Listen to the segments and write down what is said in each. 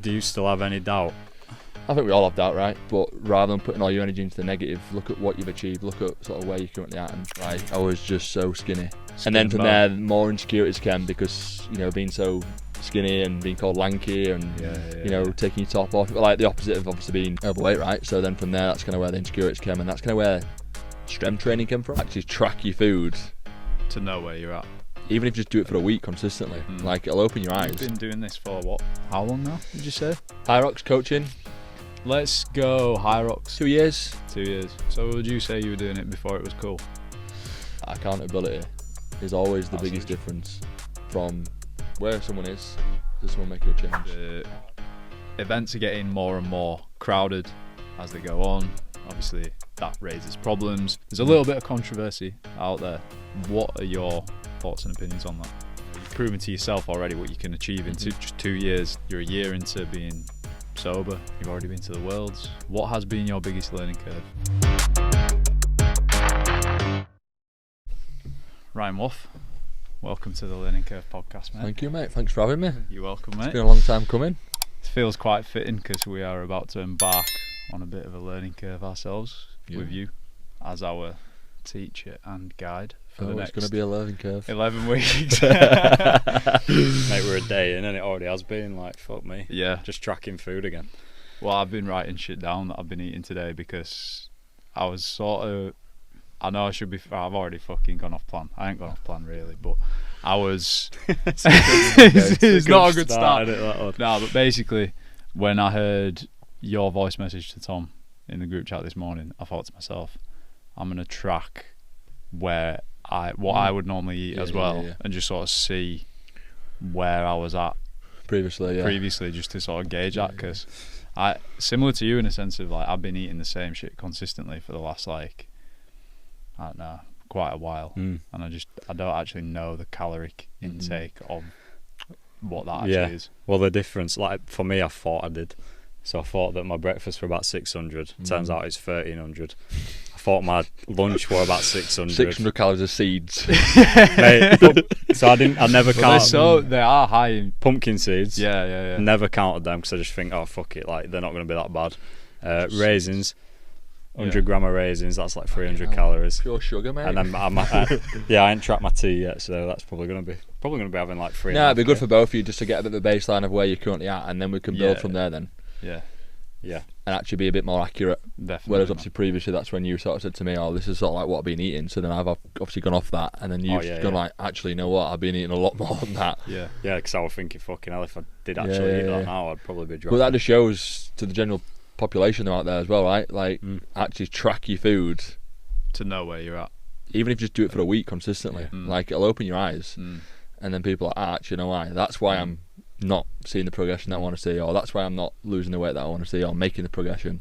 Do you still have any doubt? I think we all have doubt, right? But rather than putting all your energy into the negative, look at what you've achieved, look at sort of where you're currently at. And like, I was just so skinny. And then from there, more insecurities came because, you know, being so skinny and being called lanky and, you know, taking your top off. Like the opposite of obviously being overweight, right? So then from there, that's kind of where the insecurities came. And that's kind of where strength training came from. Actually track your food. To know where you're at. Even if you just do it for a week consistently, like it'll open your eyes. You've been doing this for what? How long now, did you say? Hyrox coaching. Let's go Hyrox. 2 years. 2 years. So would you say you were doing it before it was cool? Accountability is always the biggest difference from where someone is to someone making a change. The events are getting more and more crowded as they go on. Obviously that raises problems. There's a little bit of controversy out there. What are your thoughts and opinions on that? You've proven to yourself already what you can achieve in just 2 years. You're a year into being sober. You've already been to the Worlds. What has been your biggest learning curve? Ryan Waugh, welcome to the Learning Curve podcast, mate. Thank you, mate. Thanks for having me. You're welcome, mate. It's been a long time coming. It feels quite fitting because we are about to embark on a bit of a learning curve ourselves with you as our teacher and guide for the next. It's going to be a learning curve. 11 weeks. Mate, we're a day in and it already has been, like, fuck me. Yeah. Just tracking food again. Well, I've been writing shit down that I've been eating today because I was sort of, I know I should be, I've already fucking gone off plan. I ain't gone off plan really, but I was, it's not a good start. No, but basically, when I heard your voice message to Tom in the group chat this morning, I thought to myself, I'm going to track what I would normally eat as well, and just sort of see where I was at previously, just to sort of gauge that, because I, similar to you in a sense of like, I've been eating the same shit consistently for the last, like, I don't know, quite a while, and I don't actually know the caloric intake of what that actually is. Well, the difference, like for me, I thought I did. So I thought that my breakfast were about 600. Turns out it's 1300. I thought my lunch were about 600. 600 calories of seeds. Mate, so I never counted. They are high in pumpkin seeds. Yeah. Never counted them because I just think, oh fuck it, like they're not going to be that bad. Raisins, 100 gram of raisins. That's like 300 calories. Pure sugar, mate. And then I ain't tracked my tea yet, so that's probably going to be having like 3. No, it'd be good for both of you just to get a bit of a baseline of where you're currently at, and then we can build from there. Then. Yeah. And actually be a bit more accurate. Definitely. Whereas obviously previously that's when you sort of said to me, oh, this is sort of like what I've been eating. So then I've obviously gone off that, and then you've gone like, actually, you know what, I've been eating a lot more than that. Yeah, because I was thinking, fucking hell, if I did actually eat that now, I'd probably be dropping. But that just shows to the general population out there as well, right? Like, actually track your food. To know where you're at. Even if you just do it for a week consistently. Like, it'll open your eyes. And then people are like, actually, you know why? That's why I'm not seeing the progression that I want to see, or that's why I'm not losing the weight that I want to see, or making the progression.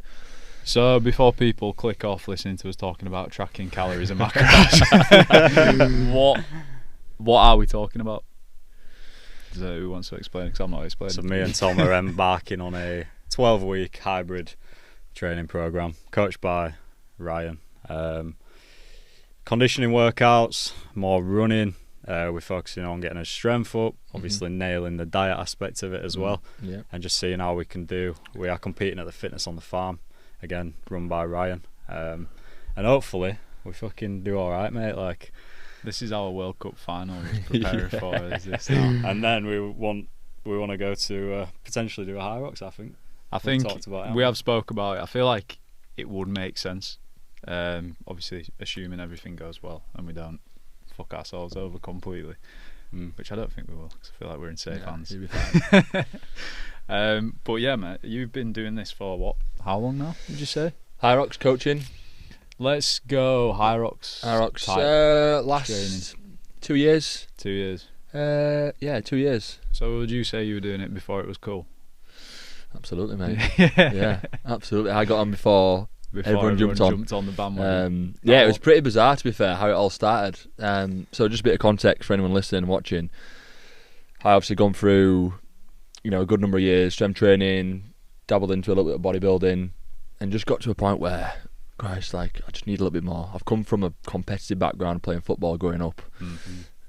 So before people click off listening to us talking about tracking calories and macros, what are we talking about? So who wants to explain? Because I'm not explaining. So me and Tom are embarking on a 12-week hybrid training program coached by Ryan. Conditioning workouts, more running. We're focusing on getting our strength up, obviously nailing the diet aspect of it as well, and just seeing how we can do. We are competing at the Fitness on the Farm, again, run by Ryan, and hopefully we fucking do alright, mate. Like, this is our World Cup final we're preparing for, is this now? And then we want to go to potentially do a Hyrox, I think we have spoke about it. I feel like it would make sense, obviously assuming everything goes well and we don't fuck ourselves over completely, which I don't think we will, because I feel like we're in safe hands. You'll be fine. But yeah, mate, you've been doing this for what? How long now, did you say? Hyrox coaching. Let's go Hyrox. Last training. 2 years. 2 years. 2 years. So would you say you were doing it before it was cool? Absolutely, mate. Yeah, absolutely. I got on before everyone jumped on the bandwagon. It was pretty bizarre, to be fair, how it all started. So just a bit of context for anyone listening and watching. I obviously gone through, a good number of years strength training, dabbled into a little bit of bodybuilding, and just got to a point where, Christ, like, I just need a little bit more. I've come from a competitive background playing football growing up,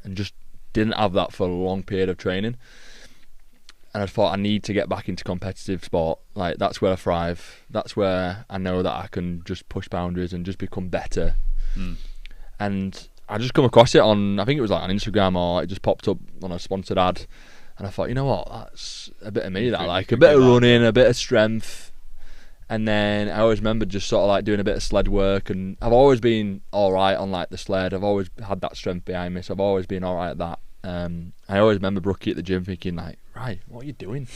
and just didn't have that for a long period of training. and I thought I need to get back into competitive sport. Like, that's where I thrive. That's where I know that I can just push boundaries and just become better. And I just come across it on, I think it was like on Instagram, or it just popped up on a sponsored ad, and I thought, you know what, that's a bit of me that I like. A bit of running, a bit of strength. And then I always remember just sort of like doing a bit of sled work, and I've always been alright on like the sled. I've always had that strength behind me, so I've always been alright at that. I always remember Brookie at the gym thinking like, right, what are you doing?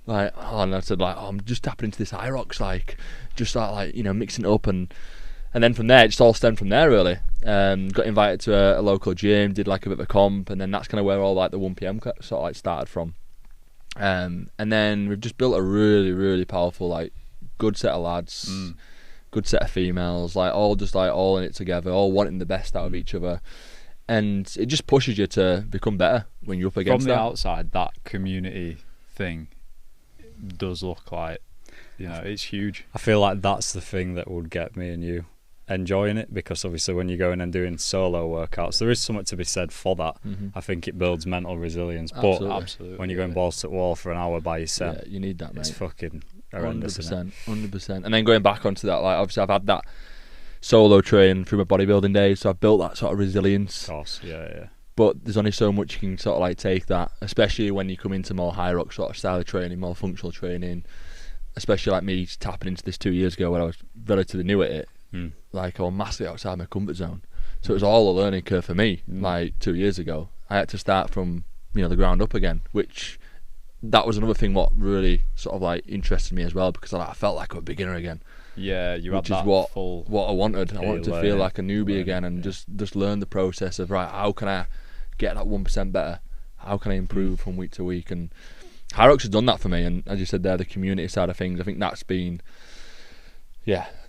Like, oh, and I said like, oh, I'm just tapping into this Hyrox, like, just like, you know, mixing it up, and then from there it just all stemmed from there really. Got invited to a local gym, did like a bit of a comp, and then that's kind of where all like the 1pm sort of like started from. And then we've just built a really, really powerful, like, good set of lads, good set of females, like all just like all in it together, all wanting the best out of each other, and it just pushes you to become better when you're up against from the that. outside. That community thing does look like, you know, it's huge. I feel like that's the thing that would get me and you enjoying it, because obviously when you're going and doing solo workouts, there is something to be said for that. I think it builds mental resilience. Absolutely. But when you're going balls to the wall for an hour by yourself, yeah, you need that, mate. it's fucking horrendous. 100%. And then going back onto that, like, obviously I've had that solo training through my bodybuilding days, so I've built that sort of resilience. Of course, yeah. But there's only so much you can sort of like take that, especially when you come into more Hyrox sort of style of training, more functional training, especially like me tapping into this 2 years ago when I was relatively new at it. Like, I was massively outside my comfort zone, so it was all a learning curve for me. Like 2 years ago I had to start from, you know, the ground up again, which that was another thing what really sort of like interested me as well, because I felt like a beginner again. Yeah, you which had is that what I wanted. I wanted to feel like a newbie again, and just learn the process of, right, how can I get that 1% better? How can I improve from week to week? And Hyrox has done that for me, and as you said there, the community side of things, I think that's been,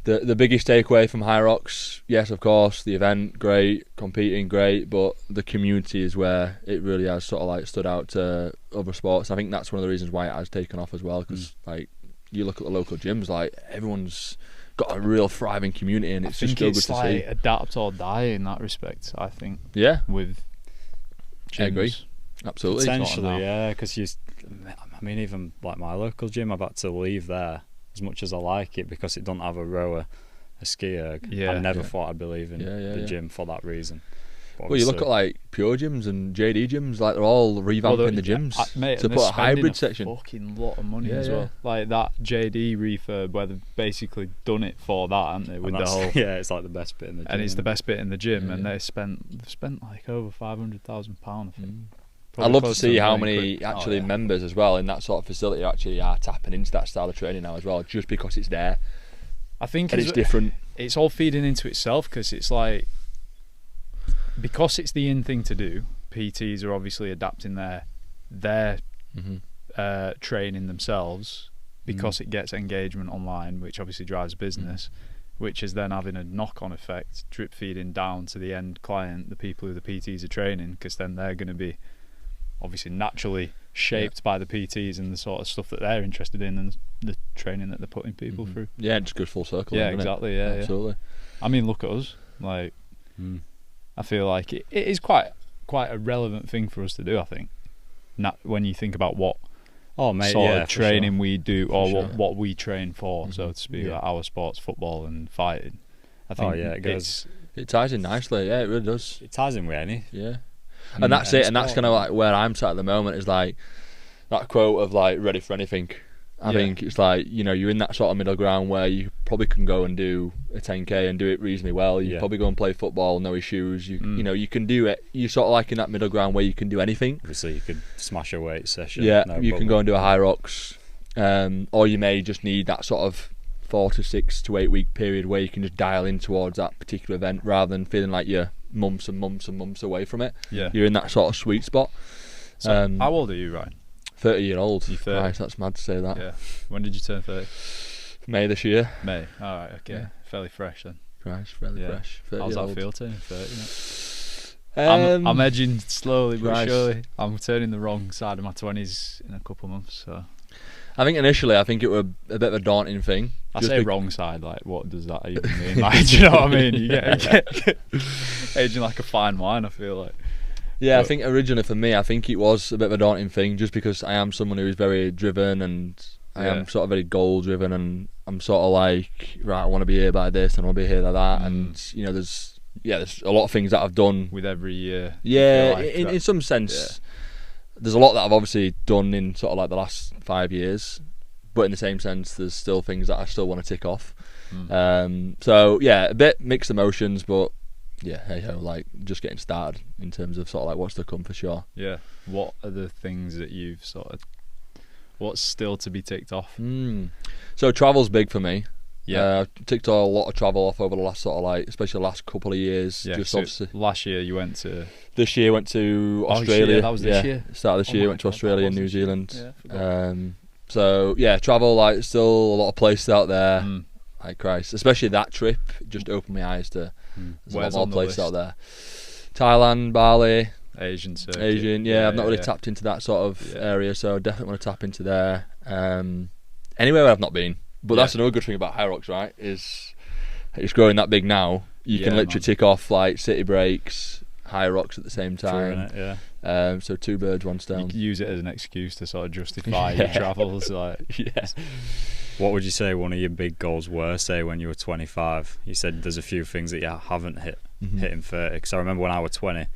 the biggest takeaway from Hyrox. Yes, of course, the event, great, competing, great, but the community is where it really has sort of like stood out to other sports. I think that's one of the reasons why it has taken off as well, because like, you look at the local gyms, like, everyone's got a real thriving community, and it's just so good to see. Adapt or die in that respect, I think. Yeah, with gyms. I agree. Absolutely. Potentially, yeah, because I mean, even like my local gym, I've had to leave there as much as I like it, because it doesn't have a rower, a ski erg. I never thought I'd be leaving the gym for that reason. Well, you look at like Pure gyms and JD gyms, like, they're all revamping the gyms to put a hybrid section. Fucking lot of money as well. Like that JD refurb where they've basically done it for that, haven't they? With the whole it's like the best bit in the gym. And it's the best bit in the gym, and they've spent like over £500,000. I think. I'd love to see how many members as well in that sort of facility actually are tapping into that style of training now as well, just because it's there. I think it's different. It's all feeding into itself, because it's like, because it's the in thing to do, PTs are obviously adapting their training themselves, because it gets engagement online, which obviously drives business, which is then having a knock-on effect, drip feeding down to the end client, the people who the PTs are training, because then they're going to be obviously naturally shaped by the PTs and the sort of stuff that they're interested in, and the training that they're putting people through. Yeah, it just goes full circle. Yeah, exactly. Yeah, absolutely. I mean, look at us. Like, I feel like it is quite a relevant thing for us to do, I think. When you think about what sort of training we do, or what we train for, so to speak, like our sports, football and fighting. I think it ties in nicely. Yeah, it really does. It ties in with any. Yeah. And that's it, and that's kind of like where I'm sat at the moment, is like that quote of like, ready for anything. I think it's like, you know, you're in that sort of middle ground where you probably can go and do a 10k and do it reasonably well. You probably go and play football, no issues. You know, you can do it. You're sort of like in that middle ground where you can do anything. Obviously, you could smash a weight session. Yeah, you can go and do a Hyrox, or you may just need that sort of 4 to 6 to 8 week period where you can just dial in towards that particular event, rather than feeling like you're months and months and months away from it. Yeah, you're in that sort of sweet spot. So how old are you, Ryan? 30-year-old. You're 30. Christ, that's mad to say that. Yeah. When did you turn 30? May this year. May. Alright, okay. Yeah. Fairly fresh then. Christ, fairly fresh. How's that feel turning 30? I'm edging slowly but surely. I'm turning the wrong side of my 20s in a couple of months, so I think initially it were a bit of a daunting thing. I say wrong side, like, what does that even mean? Like, do you know what I mean? You get aging like a fine wine, I feel like. Yeah, I think originally for me, I think it was a bit of a daunting thing, just because I am someone who is very driven, and I am sort of very goal driven, and I'm sort of like, right, I want to be here by this and I want to be here like that, and you know, there's a lot of things that I've done with every year. Yeah, like in some sense, there's a lot that I've obviously done in sort of like the last 5 years, but in the same sense, there's still things that I still want to tick off. So yeah, a bit mixed emotions, but yeah, hey ho, like just getting started in terms of sort of like what's to come for sure. Yeah. What are the things that you've sort of, what's still to be ticked off? So travel's big for me. Yeah, I've ticked a lot of travel off over the last sort of like, especially the last couple of years. Yeah, just so obviously. last year you went to. This year went to Australia. Yeah, that was this year. Start of this year went to Australia and New this year? Zealand. Yeah, So yeah, travel, like still a lot of places out there. Like Christ, especially that trip just opened my eyes to there's a lot more places out there. Thailand, Bali, Asian circuit. I've not really tapped into that sort of area, so I definitely want to tap into there. Anywhere where I've not been, but that's another good thing about Hyrox, right? Is it's growing that big now. You can literally tick off like city breaks, Hyrox at the same time. True, innit? So 2 birds, 1 stone. You can use it as an excuse to sort of justify your travels. Like, What would you say one of your big goals were, say, when you were 25? You said there's a few things that you haven't hit, hitting 30. Because I remember when I was 20,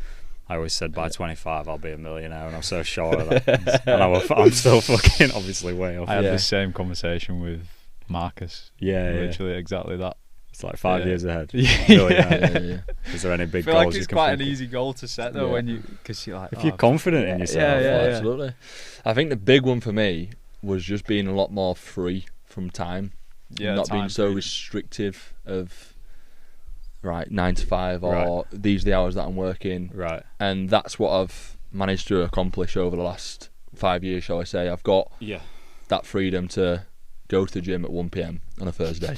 I always said by 25 I'll be a millionaire, and I'm so short of that. And I'm still fucking obviously way off. I had the same conversation with Marcus. Literally exactly that. It's like 5 years ahead. Is there any big I feel goals like you it's can quite think an of? easy goal to set though, when you, because you're like, if you're confident in yourself. Absolutely. I think the big one for me was just being a lot more free from time. Not being so restrictive of 9 to 5 or these are the hours that I'm working. Right. And that's what I've managed to accomplish over the last 5 years, shall I say. I've got that freedom to go to the gym at 1 PM on a Thursday.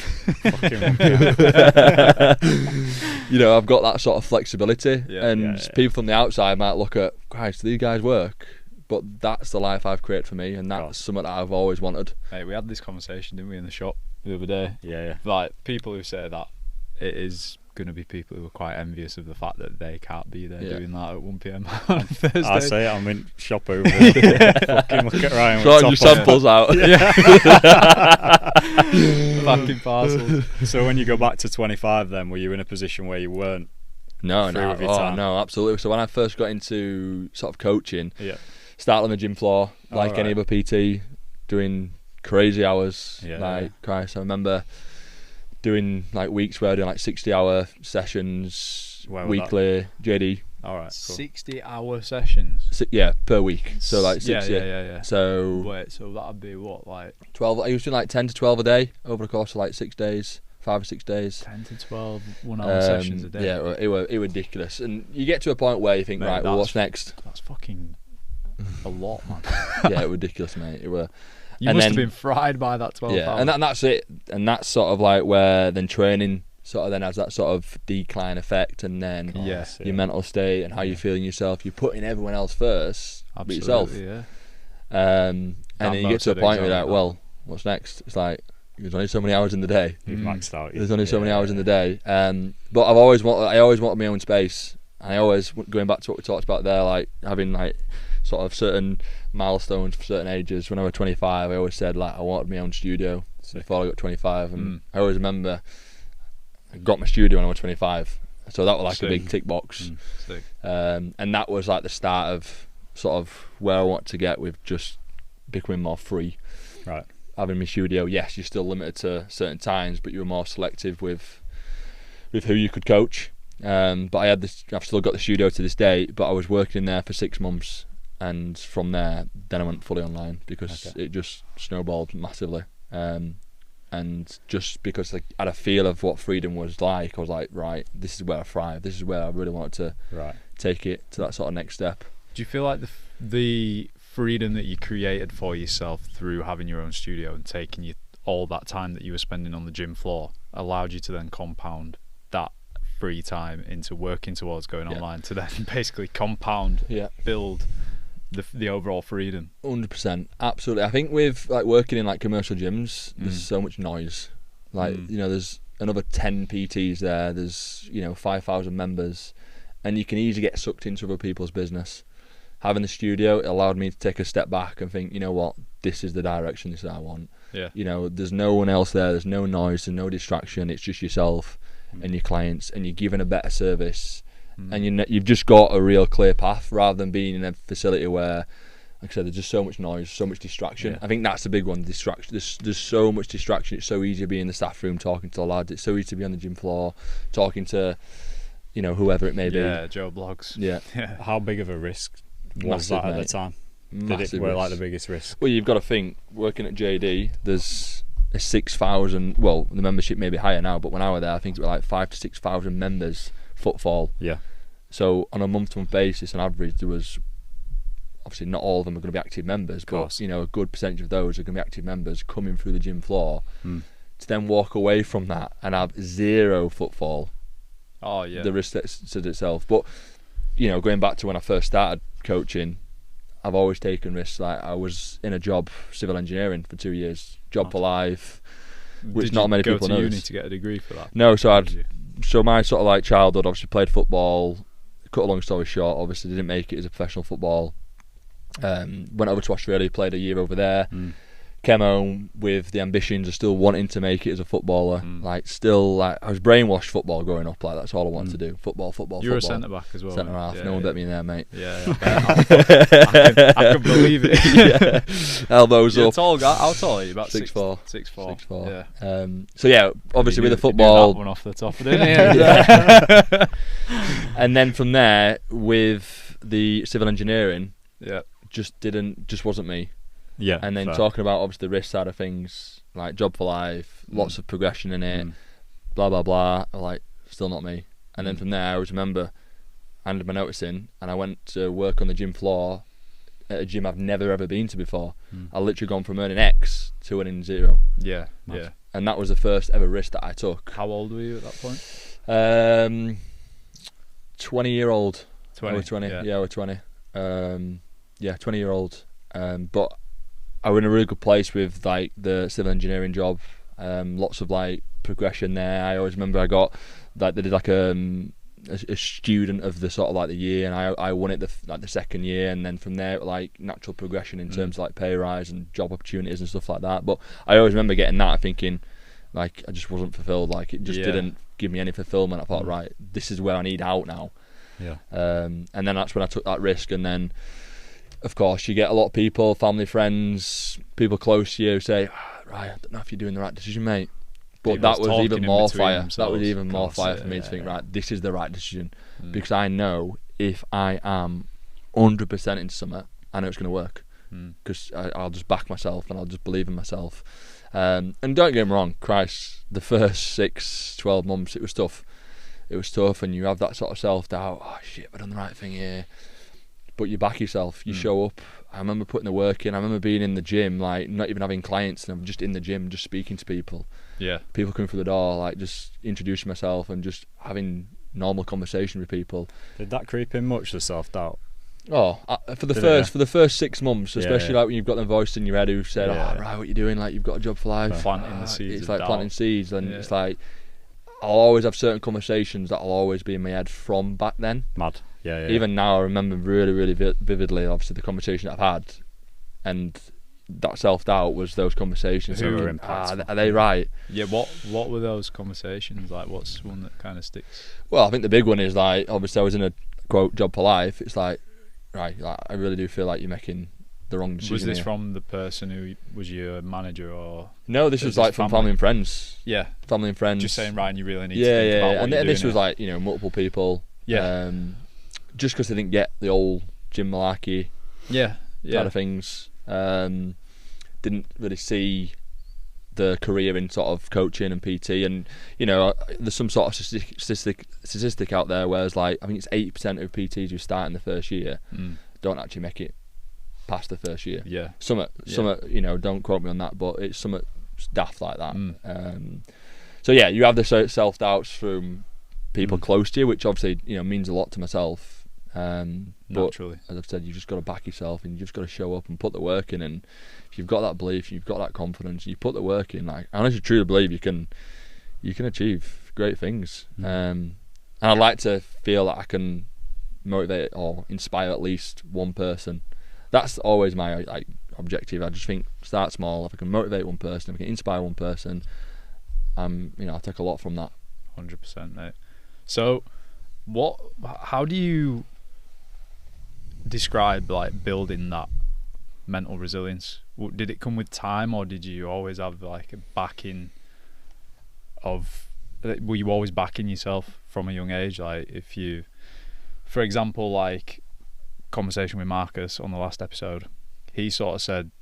You know, I've got that sort of flexibility, and people from the outside might look at, Christ, do these guys work? But that's the life I've created for me, and that's something that I've always wanted. Hey, we had this conversation, didn't we, in the shop the other day? Yeah. Like, people who say that, it is going to be people who are quite envious of the fact that they can't be there doing that at 1 PM on a Thursday. I say it, I'm in shop over. Fucking look at Ryan. Throwing your samples out. Fucking parcels. So when you go back to 25 then, were you in a position where you weren't? No, absolutely. So when I first got into sort of coaching, started on the gym floor like any other PT, doing crazy hours. Christ, I remember doing like weeks where I doing like 60-hour sessions weekly. JD. All right. Cool. 60-hour sessions. Per week. So like 6. Yeah. So wait, so that'd be what, like 12? I was doing like 10 to 12 a day over the course of like 6 days. 5 or 6 days. 10 to 12 1-hour sessions a day. Yeah, it were ridiculous. And you get to a point where you think, right, well, what's next? That's fucking a lot, man. Yeah, it was ridiculous, mate. It were. You must have been fried by that 12 hours. And that's it. And that's sort of like where then training sort of then has that sort of decline effect, and then your mental state and how you're feeling yourself. You're putting everyone else first, but yourself. And then you get to a point where you're like, well, what's next? It's like, there's only so many hours in the day. You've maxed out. There's only so many hours in the day. But I always wanted my own space. And I always, going back to what we talked about there, like having like sort of certain milestones for certain ages. When I was 25, I always said like I wanted my own studio before I got 25. And I always remember I got my studio when I was 25. So that was like a big tick box. And that was like the start of sort of where I want to get with just becoming more free. Right. Having my studio, yes, you're still limited to certain times, but you're more selective with who you could coach. But I've still got the studio to this day, but I was working in there for 6 months, and from there then I went fully online because it just snowballed massively. And just because I had a feel of what freedom was like, I was like, right, this is where I thrive, this is where I really wanted to take it to that sort of next step. Do you feel like the freedom that you created for yourself through having your own studio and taking all that time that you were spending on the gym floor allowed you to then compound that free time into working towards going online, to then basically build the overall freedom? 100%, absolutely. I think with like working in like commercial gyms, there's so much noise. Like you know, there's another 10 PTs there. There's 5,000 members, and you can easily get sucked into other people's business. Having the studio, it allowed me to take a step back and think, you know what, this is the direction, this is what I want. Yeah. You know, there's no one else there, there's no noise, there's no distraction, it's just yourself and your clients, and you're giving a better service, and you've just got a real clear path, rather than being in a facility where, like I said, there's just so much noise, so much distraction. I think that's the big one, distraction. There's so much distraction. It's so easy to be in the staff room talking to the lads. It's so easy to be on the gym floor talking to, you know, whoever it may be. Yeah, Joe Blogs. Yeah. How big of a risk was Massive, that at the mate. time? Massive Did it work like the risk. biggest risk? Well, you've got to think, working at JD, there's a 6,000, well, the membership may be higher now, but when I was there, I think it was like 5,000 to 6,000 members footfall. Yeah. So on a month-to-month basis, on average, there was, obviously not all of them are going to be active members, but you know, a good percentage of those are going to be active members coming through the gym floor. To then walk away from that and have zero footfall. Oh yeah. The risk that says itself. But you know, going back to when I first started coaching, I've always taken risks. Like, I was in a job, civil engineering, for 2 years, job for life, which not many people know. Did you go to uni to get a degree for that? No, so my sort of like childhood, obviously played football. Cut a long story short, obviously didn't make it as a professional football. Went over to Australia, played a year over there. Came home with the ambitions of still wanting to make it as a footballer. Like, still, like, I was brainwashed football growing up. Like, that's all I wanted to do. Football. You were a centre back as well. Centre half. No one bet me in there, mate. Yeah. I can believe it. Elbows up. Tall guy. How tall are you? About 6'4". 6'4". Yeah. So yeah, obviously with the You knew football. that one off the top, didn't you? And then from there, with the civil engineering, yeah, just wasn't me. Yeah. And then fair. talking about obviously the risk side of things, like job for life, lots of progression in it, blah blah blah. Like, still not me. And then from there, I always remember I handed my notice in, and I went to work on the gym floor at a gym I've never ever been to before. I literally gone from earning X to earning 0. Yeah, yeah. And that was the first ever risk that I took. How old were you at that point? 20-year-old. 20. I was 20. Yeah, I was 20. 20-year-old. But I was in a really good place with like the civil engineering job. Lots of like progression there. I always remember I got like, they did like a student of the sort of like the year, and I won it the second year, and then from there like natural progression in terms of like pay rise and job opportunities and stuff like that. But I always remember getting that, thinking like I just wasn't fulfilled. Like, it just didn't give me any fulfillment. I thought, right, this is where I need out now. Yeah. And then that's when I took that risk, and then of course you get a lot of people, family, friends, people close to you say, right, I don't know if you're doing the right decision, mate. But that was even more fire. That was even more fire for me to think, right, this is the right decision, because I know if I am 100% into something, I know it's going to work, because I'll just back myself and I'll just believe in myself. And don't get me wrong, Christ, the first 6-12 months it was tough. It was tough, and you have that sort of self-doubt. Oh shit, have I done the right thing here? But you back yourself, you show up. I remember putting the work in. I remember being in the gym, like not even having clients, and I'm just in the gym, just speaking to people. Yeah. People coming through the door, like just introducing myself and just having normal conversation with people. Did that creep in much, the self-doubt? Oh, for the first 6 months, especially like when you've got the voice in your head who said, "Oh, right, what you doing? Like, you've got a job for life." Planting the seeds. It's like doubt. planting seeds, and it's like I'll always have certain conversations that'll always be in my head from back then. Mad. Yeah. Even now, I remember really, really vividly, obviously, the conversation I've had, and that self-doubt was those conversations. Who were are they right? Yeah. What were those conversations like? What's one that kind of sticks? Well, I think the big one is like, obviously, I was in a quote job for life. It's like, right, like, I really do feel like you're making the wrong decision. Was this here. from the person who was your manager, or? No, this was like from family and friends. Yeah. Family and friends. Just saying, Ryan, you really need to think about what and this was like, you know, multiple people. Yeah. Just because they didn't get the old gym malarkey side of things. Didn't really see the career in sort of coaching and PT, and you know, there's some sort of statistic out there where it's like, I think it's 80% of PTs who start in the first year don't actually make it past the first year. Yeah. Some, you know, don't quote me on that, but it's some daft like that. So yeah, you have the self-doubts from people close to you, which obviously, you know, means a lot to myself. Naturally, but as I've said, you've just got to back yourself, and you've just got to show up and put the work in. And if you've got that belief, you've got that confidence, you put the work in. Like, I honestly truly believe you can achieve great things. And I'd like to feel that I can motivate or inspire at least one person. That's always my like objective. I just think start small. If I can motivate one person, if I can inspire one person, I'll take a lot from that. 100%, mate. So, how do you describe like building that mental resilience? Did it come with time, or did you always have like a backing of? Were you always backing yourself from a young age? Like, if you, for example, like conversation with Marcus on the last episode, he sort of said,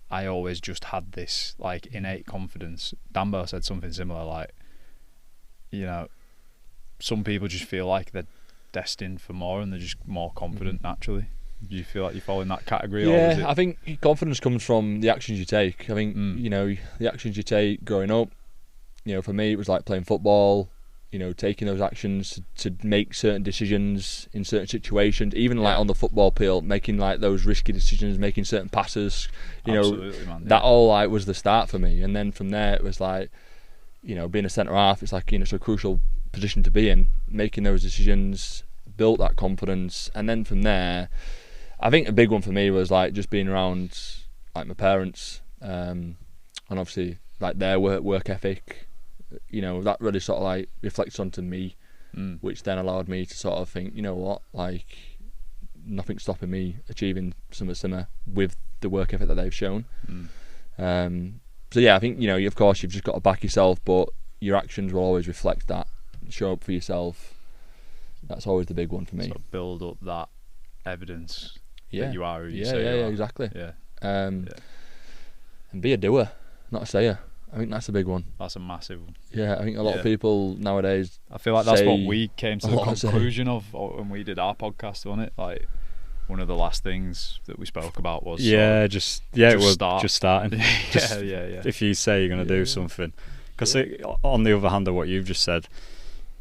I always just had this like innate confidence. Dambo said something similar, like, some people just feel like they're destined for more and they're just more confident naturally. Do you feel like you fall in that category? Yeah, or is it... I think confidence comes from the actions you take. I think the actions you take growing up, for me it was like playing football, taking those actions to make certain decisions in certain situations, even like on the football field, making like those risky decisions, making certain passes, Absolutely, man, that all like was the start for me. And then from there it was like, being a centre half, it's like, it's a crucial position to be in, making those decisions, built that confidence. And then from there, I think a big one for me was like just being around like my parents, and obviously like their work ethic, that really sort of like reflects onto me, which then allowed me to sort of think, like nothing's stopping me achieving something similar with the work ethic that they've shown. So yeah, I think of course you've just got to back yourself, but your actions will always reflect that. Show up for yourself. That's always the big one for me. So build up that evidence that you are who you say you are. Exactly. Yeah. And be a doer, not a sayer. I think that's a big one. That's a massive one. Yeah, I think a lot of people nowadays. I feel like that's what we came to the conclusion of when we did our podcast on it. Like, one of the last things that we spoke about was just starting. Yeah. If you say you're going to do something, because on the other hand of what you've just said,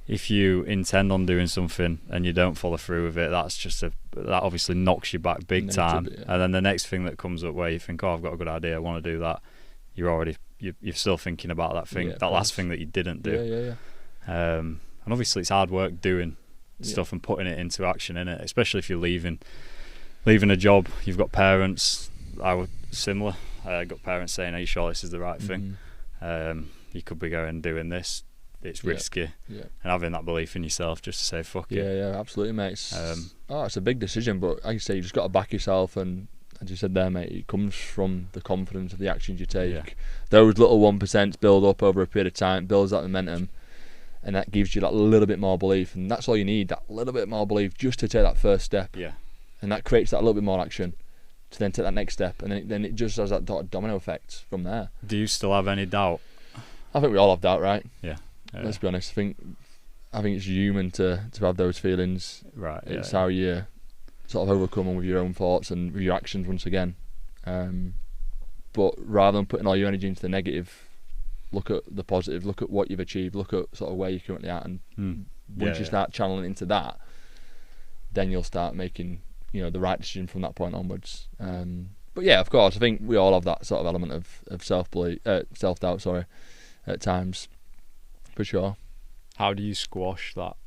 if you intend on doing something and you don't follow through with it, that obviously knocks you back big time. And then the next thing that comes up where you think, I've got a good idea, I want to do that, you're still thinking about that thing, that last thing that you didn't do. And obviously it's hard work doing stuff and putting it into action, innit? Especially if you're leaving a job. You've got parents. I was similar. I got parents saying, are you sure this is the right thing? You could be going and doing this. It's risky, and having that belief in yourself just to say fuck it. Yeah, absolutely, mate. It's a big decision, but like you say, you just got to back yourself, and as you said there, mate, it comes from the confidence of the actions you take. Those little 1% build up over a period of time, builds that momentum, and that gives you that little bit more belief, and that's all you need, that little bit more belief just to take that first step. And that creates that little bit more action to then take that next step, and then it just has that domino effect from there. Do you still have any doubt? I think we all have doubt, right? Yeah. Let's be honest. I think it's human to have those feelings. Right. It's how you sort of overcome them with your own thoughts and with your actions once again. But rather than putting all your energy into the negative, look at the positive. Look at what you've achieved. Look at sort of where you're currently at, and once you start channeling into that, then you'll start making the right decision from that point onwards. But yeah, of course, I think we all have that sort of element of self-doubt. Sorry, at times. For sure. How do you squash that,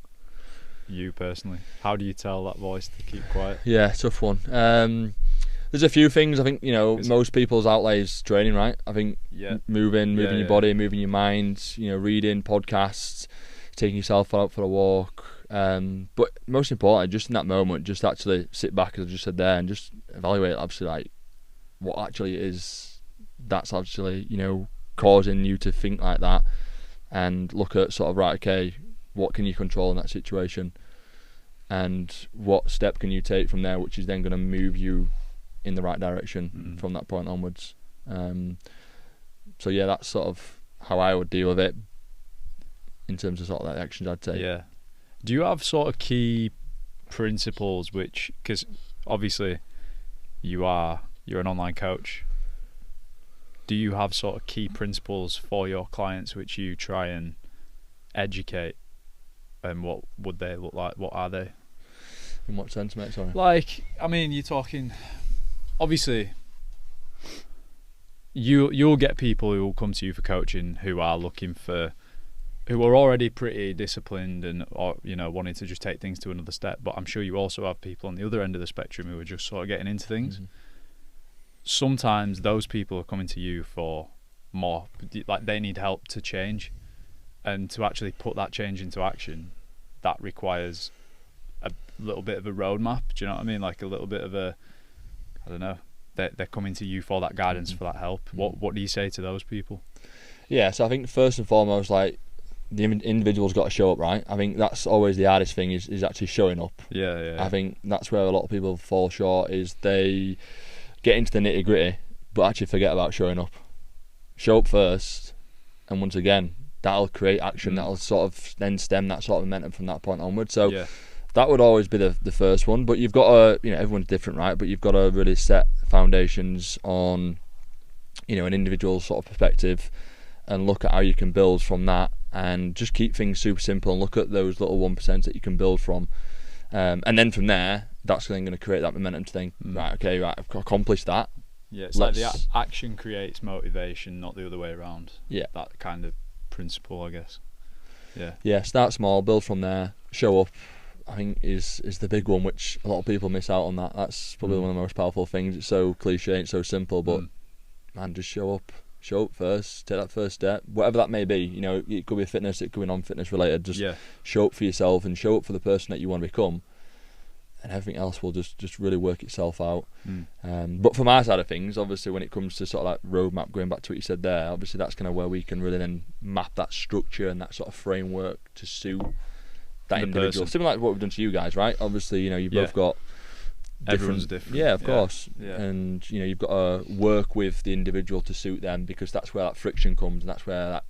you personally? How do you tell that voice to keep quiet? Yeah, tough one. There's a few things. I think most people's outlay is training, right? I think moving your body, moving your mind. Reading podcasts, taking yourself out for a walk. But most importantly, just in that moment, just actually sit back, as I just said there, and just evaluate obviously like what actually is that's actually causing you to think like that. And look at sort of, right, okay, what can you control in that situation, and what step can you take from there, which is then going to move you in the right direction from that point onwards. So yeah, that's sort of how I would deal with it in terms of sort of that actions I'd take. Yeah. Do you have sort of key principles which, because obviously you're an online coach, do you have sort of key principles for your clients which you try and educate, and what would they look like? What are they? In what sense, mate? Sorry. Like, I mean, you're talking, obviously you'll get people who will come to you for coaching who are looking for, who are already pretty disciplined and, or wanting to just take things to another step. But I'm sure you also have people on the other end of the spectrum who are just sort of getting into things. Sometimes those people are coming to you for more, like they need help to change, and to actually put that change into action, that requires a little bit of a roadmap. Do you know what I mean? Like a little bit of a, I don't know, they're coming to you for that guidance, for that help. What do you say to those people? Yeah, so I think first and foremost, like, the individual's got to show up, right? I think that's always the hardest thing, is actually showing up. Yeah. I think that's where a lot of people fall short, is they get into the nitty gritty but actually forget about showing up. Show up first, and once again, that'll create action. That'll sort of then stem that sort of momentum from that point onwards. So that would always be the first one. But you've got to, everyone's different, right? But you've got to really set foundations on, an individual sort of perspective, and look at how you can build from that, and just keep things super simple and look at those little 1% that you can build from. And then from there, that's then going to create that momentum to think, right, I've accomplished that. Yeah, it's like the action creates motivation, not the other way around. Yeah. That kind of principle, I guess. Yeah. Yeah, start small, build from there, show up, I think is the big one, which a lot of people miss out on that. That's probably one of the most powerful things. It's so cliche, it's so simple, but man, just show up. Show up first, take that first step, whatever that may be. It could be fitness, it could be non-fitness related. Just show up for yourself and show up for the person that you want to become, and everything else will just really work itself out. But from our side of things, obviously, when it comes to sort of like roadmap, going back to what you said there, obviously that's kind of where we can really then map that structure and that sort of framework to suit that individual. Similar like what we've done to you guys, right? Obviously, you've both got everyone's different. Yeah, of course. Yeah. And you've got to work with the individual to suit them, because that's where that friction comes, and that's where that,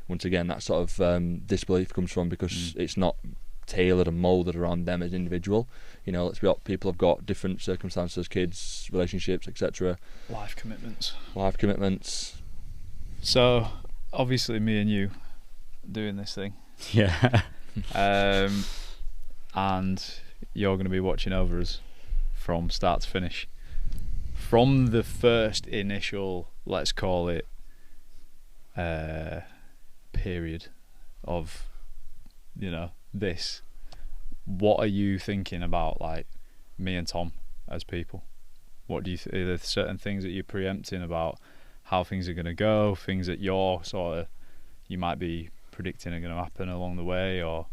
once again, that sort of disbelief comes from, because it's not tailored and moulded around them as an individual. Let's be honest, people have got different circumstances, kids, relationships, etc. Life commitments. So obviously me and you doing this thing. Yeah. And you're going to be watching over us from start to finish, from the first initial, let's call it, period of this. What are you thinking about, like, me and Tom as people? What do you are there certain things that you're preempting about how things are going to go, things that you're you might be predicting are going to happen along the way? Or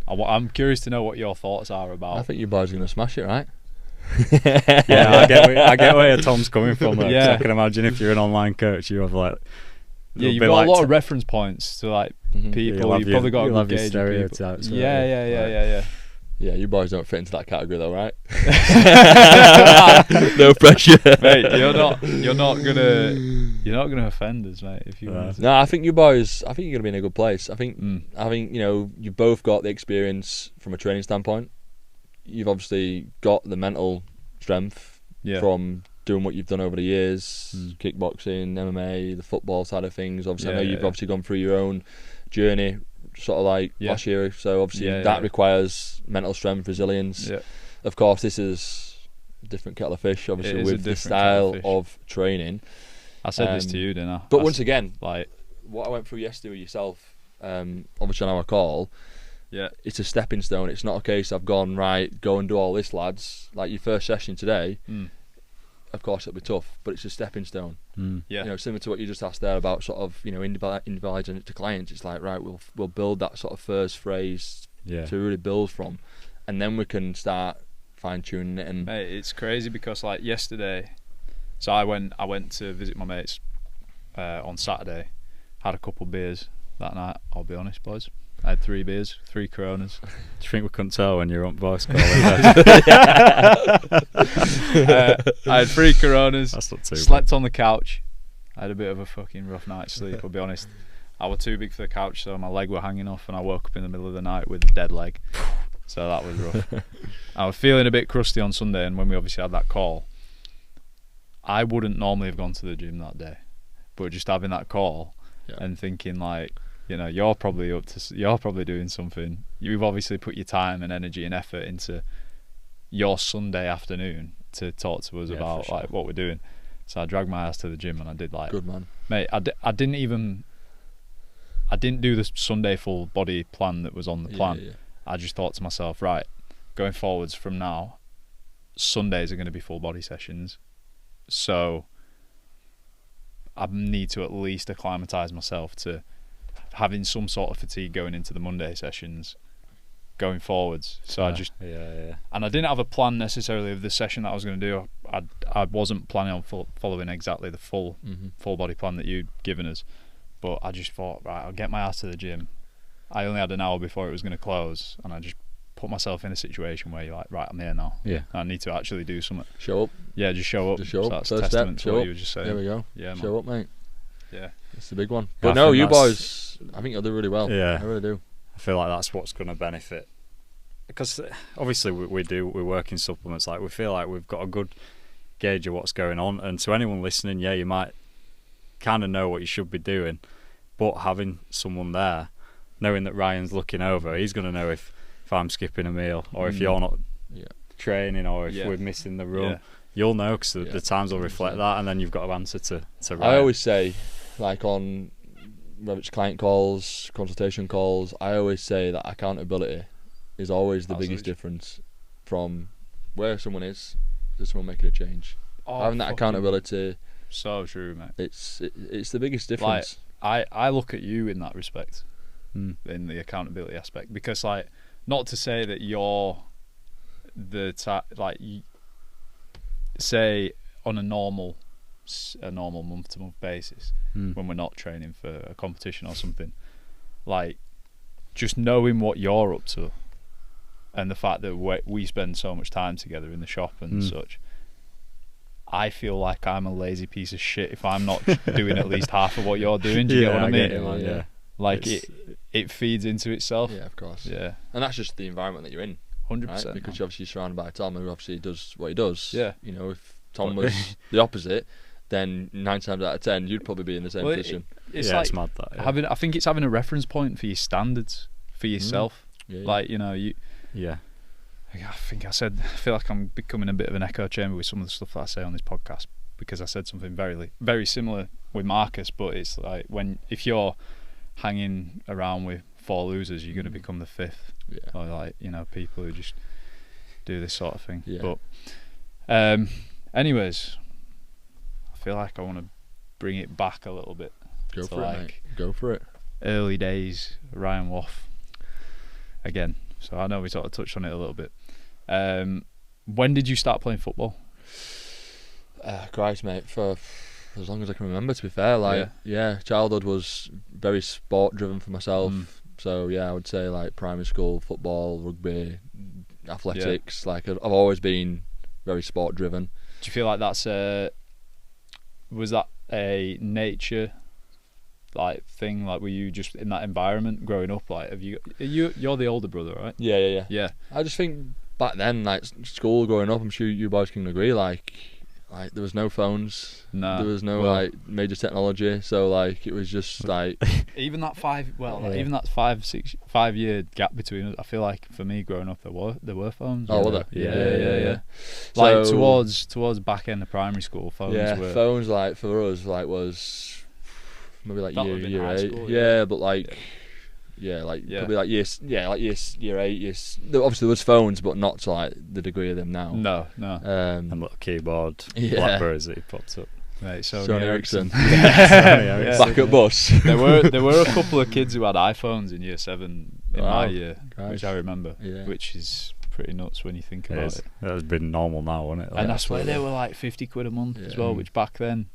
I'm curious to know what your thoughts are about. I think you boys are going to smash it, right? Yeah, I get where Tom's coming from. Yeah, I can imagine if you're an online coach, you have like you've got a lot of reference points to like people. You've probably got a good gauge of people. Yeah. Yeah, you boys don't fit into that category though, right? No pressure, mate. You're not gonna offend us, mate. If you want to. No, I think you boys. I think you're gonna be in a good place. I think you've both got the experience from a training standpoint. You've obviously got the mental strength from doing what you've done over the years, kickboxing, MMA, the football side of things. Obviously, I know you've obviously gone through your own journey, sort of like last year. So obviously that requires mental strength, resilience. Yeah. Of course, this is a different kettle of fish, obviously, with the style of training. I said this to you, didn't I? But once again, like what I went through yesterday with yourself, obviously on our call, it's a stepping stone. It's not a case I've gone, right, go and do all this, lads. Like your first session today, of course it'll be tough, but it's a stepping stone. Similar to what you just asked there about sort of individualizing it to clients. It's like, right, we'll build that sort of first phrase to really build from, and then we can start fine tuning it. And mate, it's crazy because like yesterday, so I went to visit my mates on Saturday, had a couple beers that night. I'll be honest, boys, I had 3 beers, 3 Coronas. Do you think we couldn't tell when you're on voice call? I had 3 Coronas. That's not too slept on the couch. I had a bit of a fucking rough night's sleep, I'll be honest. I was too big for the couch, so my leg were hanging off, and I woke up in the middle of the night with a dead leg. So that was rough. I was feeling a bit crusty on Sunday, and when we obviously had that call, I wouldn't normally have gone to the gym that day, but just having that call and thinking like, you're probably doing something. You've obviously put your time and energy and effort into your Sunday afternoon to talk to us about like what we're doing. So I dragged my ass to the gym and I did like, good man, mate. I didn't even I didn't do the Sunday full body plan that was on the plan. Yeah. I just thought to myself, right, going forwards from now, Sundays are going to be full body sessions, so I need to at least acclimatise myself to having some sort of fatigue going into the Monday sessions going forwards. So I just and I didn't have a plan necessarily of the session that I was going to do. I wasn't planning on following exactly the full body plan that you'd given us, but I just thought, right, I'll get my ass to the gym. I only had an hour before it was going to close, and I just put myself in a situation where you're like, right, I'm here now. Yeah, I need to actually do something. Show up. Yeah, just show up. Just show up. So that's First testament step, to what you were just saying. There we go. Yeah, man. Show up, mate. Yeah, it's the big one. Yeah, But no, you boys, I think you'll do really well. Yeah, I really do. I feel like that's what's going to benefit, because obviously we work in supplements. Like, we feel like we've got a good gauge of what's going on, and to anyone listening, yeah, you might kind of know what you should be doing, but having someone there, knowing that Ryan's looking over, he's going to know if I'm skipping a meal, or if you're not training, or if we're missing the run. Yeah. You'll know, because the times will reflect that, and then you've got to answer to Ryan. I always say, like, on whether it's client calls, consultation calls, I always say that accountability is always the biggest difference from where someone is to someone making a change. Having that accountability, so true, mate. It's the biggest difference. Like, I look at you in that respect, in the accountability aspect, because, like, not to say that you're the type, like, say on a normal month-to-month basis, when we're not training for a competition or something, like, just knowing what you're up to, and the fact that we spend so much time together in the shop and such, I feel like I'm a lazy piece of shit if I'm not doing at least half of what you're doing. Do you get what I mean? Yeah. Like, it feeds into itself. Yeah, of course. Yeah, and that's just the environment that you're in. 100%. Right? Because you're obviously surrounded by Tom, who obviously does what he does. Yeah. You know, if Tom was the opposite, then 9 times out of 10 you'd probably be in the same position. It's like, it's mad that. I think it's having a reference point for your standards for yourself. Like, you know, I feel like I'm becoming a bit of an echo chamber with some of the stuff that I say on this podcast, because I said something very, very similar with Marcus. But it's like, if you're hanging around with 4 losers, you're going to become the 5th. Yeah. Or, like, you know, people who just do this sort of thing. Yeah. But anyways, I feel like I want to bring it back a little bit. Go for it, mate. Go for it. Early days, Ryan Waugh again. So I know we sort of touched on it a little bit. When did you start playing football? Christ, mate, for as long as I can remember, to be fair. Like, childhood was very sport driven for myself. So yeah, I would say, like, primary school, football, rugby, athletics. Like, I've always been very sport driven. Do you feel like that's was that a nature, like, thing? Like, were you just in that environment growing up? Like, you're the older brother, right? Yeah. I just think back then, like, school growing up, I'm sure you boys can agree, like there was no phones, there was no like major technology, so, like, it was just like even that 5 year gap between us. I feel like for me growing up, there were phones. Oh, were there? Yeah. Like, so, towards back end of primary school, phones. Yeah, phones, like, for us, like, was maybe like year 8. School, but like. Yeah, like, probably like year 8. Obviously there was phones, but not to, like, the degree of them now. No. And little keyboard, Blackberries that he popped up. Right, Sony Ericsson. Backup bus. There were a couple of kids who had iPhones in year 7 in my year, which I remember, which is pretty nuts when you think about it. That's been normal now, isn't it? Like, and that's why they were like 50 quid a month as well, which back then,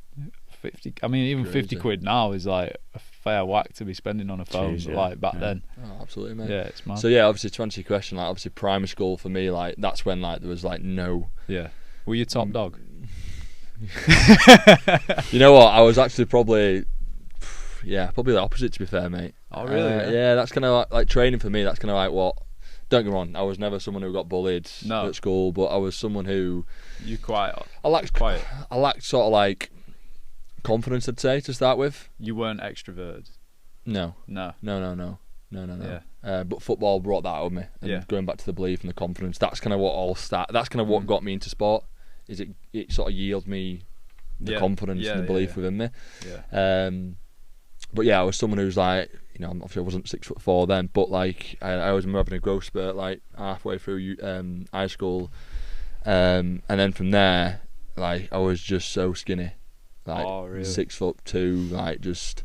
50. I mean, even 50 quid now is like a fair whack to be spending on a phone. Jeez, like back then. Oh, absolutely, mate. Yeah, it's mad. So yeah, obviously to answer your question, like, obviously primary school for me, like, that's when, like, there was, like, no. Yeah. Were you top dog? You know what? I was actually probably the opposite, to be fair, mate. Oh really? Yeah, that's kind of like training for me. That's kind of like what. Don't get me wrong, I was never someone who got bullied at school, but I was someone who. I lacked sort of, like, confidence, I'd say, to start with. You weren't extroverted? No. Yeah. But football brought that out of me, and going back to the belief and the confidence, that's kind of what that's kind of what got me into sport. Is it sort of yielded me the confidence and the belief within me. Yeah. But yeah, I was someone who's like, you know, obviously I wasn't 6'4" then, but like I was having a growth spurt like halfway through high school, and then from there, like I was just so skinny, like really? 6'2", like just.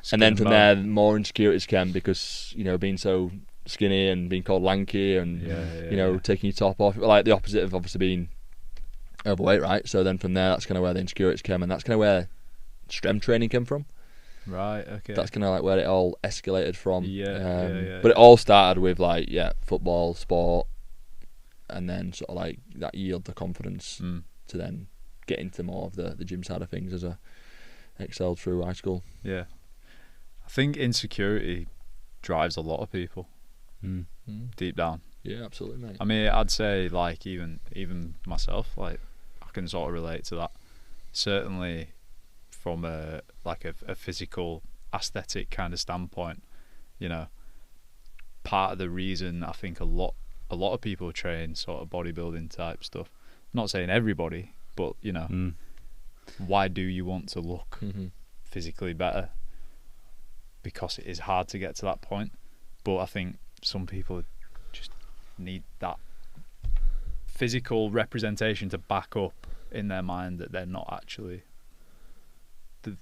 Skin And then from bone. there, more insecurities came because, you know, being so skinny and being called lanky and, you know, taking your top off. Like the opposite of obviously being overweight, right? So then from there, that's kind of where the insecurities came, and that's kind of where strength training came from. Right, okay. That's kind of like where it all escalated from. Yeah. But it all started with like, football, sport, and then sort of like that yield the confidence to then get into more of the gym side of things as I excelled through high school. Yeah. I think insecurity drives a lot of people deep down. Yeah, absolutely, mate. I mean, I'd say like even myself, like I can sort of relate to that. Certainly from a physical aesthetic kind of standpoint, you know, part of the reason I think a lot of people train sort of bodybuilding type stuff. I'm not saying everybody, but you know, why do you want to look physically better? Because it is hard to get to that point, but I think some people just need that physical representation to back up in their mind that they're not actually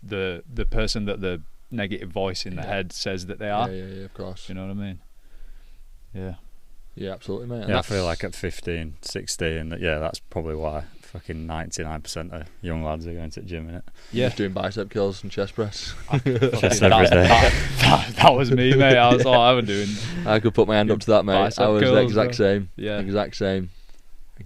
the person that the negative voice in the head says that they are. Yeah, of course. You know what I mean? Yeah, absolutely, mate. Yeah, I feel like at 15, 16, that's probably why fucking 99% of young lads are going to the gym, innit? Yeah, just doing bicep curls and chest press. Chest every day. That was me, mate. I was all I was doing. I could put my hand up to that, mate. Bicep I was the curls, exact same. Yeah, exact same.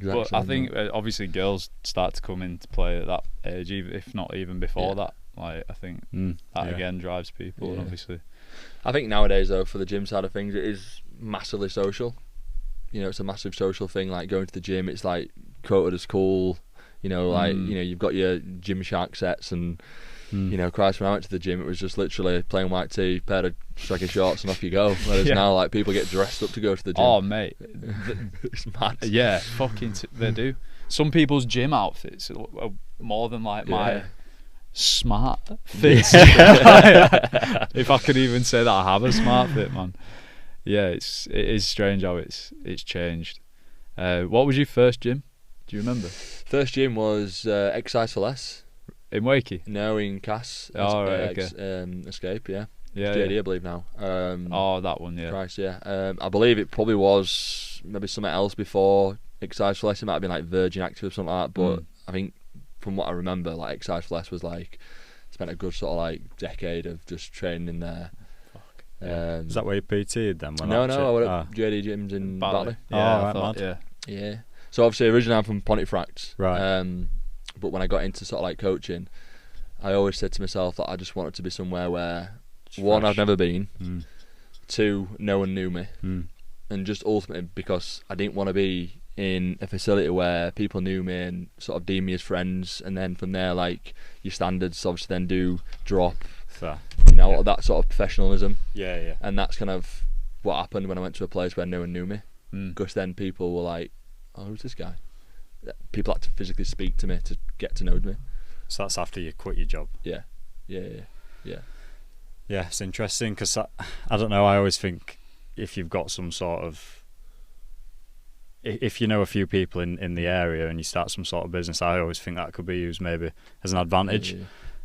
But I think obviously girls start to come into play at that age, if not even before that. Like I think that again drives people, and obviously. I think nowadays though, for the gym side of things, it is massively social. You know, it's a massive social thing. Like going to the gym, it's like quoted as cool. You know, like you know, you've got your Gymshark sets, and you know, Christ, when I went to the gym, it was just literally plain white tee, pair of striking shorts, and off you go. Whereas now, like people get dressed up to go to the gym. Oh, mate, it's mad. Yeah, they do. Some people's gym outfits are more than like my smart fits. If I could even say that I have a smart fit, man. Yeah, it is strange how it's changed. What was your first gym? Do you remember? First gym was Exercise for Less. In Wakey? No, in Cass. Escape, yeah. JD, I believe now. That one, yeah. Christ, yeah. I believe it probably was maybe something else before Exercise for Less. It might have been like Virgin Active or something like that. But I think from what I remember, like Exercise for Less was like spent a good sort of like decade of just training in there. Is that where you PT'd then? No, I went at JD gyms in Batley. Yeah, I thought, yeah. So obviously originally I'm from Pontefract, right? But when I got into sort of like coaching, I always said to myself that I just wanted to be somewhere where one, I've never been, two, no one knew me, and just ultimately because I didn't want to be in a facility where people knew me and sort of deemed me as friends, and then from there like your standards obviously then do drop. Fair. You know, that sort of professionalism. Yeah. And that's kind of what happened when I went to a place where no one knew me. Because then people were like, "Oh, who's this guy?" People had to physically speak to me to get to know me. So that's after you quit your job. Yeah. Yeah, it's interesting because I don't know. I always think if you've got some sort of, if you know a few people in the area and you start some sort of business, I always think that could be used maybe as an advantage. Yeah.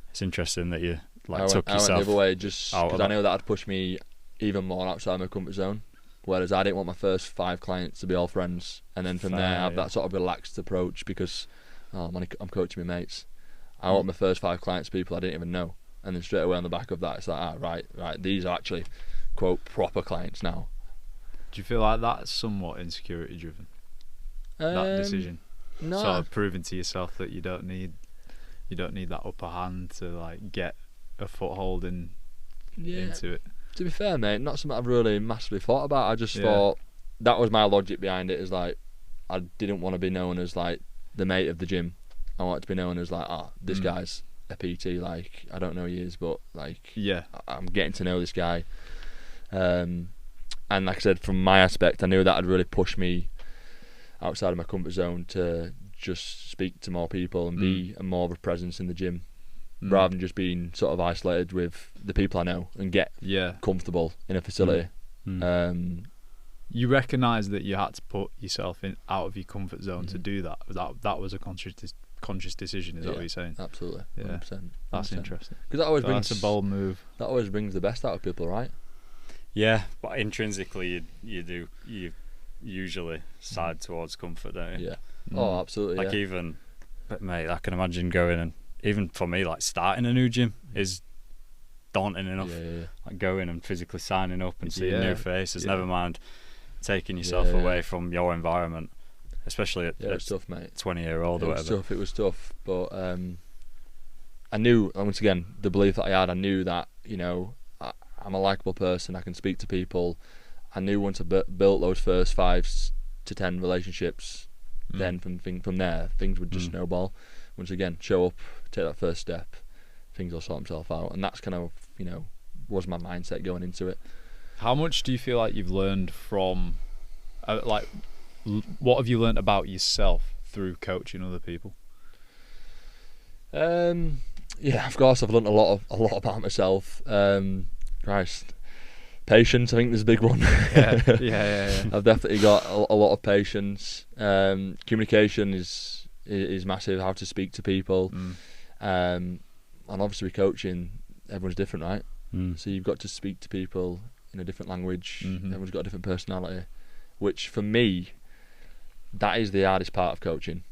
It's interesting that you took yourself. I went the other way just because I know that would push me even more outside my comfort zone. Whereas I didn't want my first 5 clients to be all friends, and then from there have that sort of relaxed approach because I'm coaching my mates. I want my first 5 clients people I didn't even know, and then straight away on the back of that it's like right, these are actually quote proper clients now. Do you feel like that's somewhat insecurity driven? That decision, no, sort of proving to yourself that you don't need that upper hand to like get a foothold into it. To be fair, mate, not something I've really massively thought about. I just thought that was my logic behind it. Is like I didn't want to be known as like the mate of the gym. I wanted to be known as like, this guy's a PT. Like I don't know who he is, but like I'm getting to know this guy. And like I said, from my aspect, I knew that would really push me outside of my comfort zone to just speak to more people and be more of a presence in the gym. rather than just being sort of isolated with the people I know and get comfortable in a facility. You recognise that you had to put yourself out of your comfort zone to do that. That was a conscious decision. Is that what you're saying? Absolutely. Yeah, 100%. that's interesting. Because that's a bold move. That always brings the best out of people, right? Yeah, but intrinsically you usually side towards comfort, don't you? Yeah. Oh, absolutely. Like but mate, I can imagine going, and even for me, like starting a new gym is daunting enough. Like going and physically signing up and seeing new faces. Never mind taking yourself away from your environment, especially at it's tough, mate. 20-year-old or whatever. It was tough, but I knew, once again, the belief that I had. I knew that I'm a likable person. I can speak to people. I knew once I built those first 5 to 10 relationships, then from there things would just snowball. Once again, show up, take that first step, things will sort themselves out, and that's kind of was my mindset going into it. How much do you feel like you've learned from, what have you learned about yourself through coaching other people? Yeah, of course, I've learned a lot about myself. Christ, patience, I think there's a big one. Yeah. I've definitely got a lot of patience. Communication is massive. How to speak to people, and obviously with coaching, everyone's different, right? So you've got to speak to people in a different language. Everyone's got a different personality, which for me, that is the hardest part of coaching.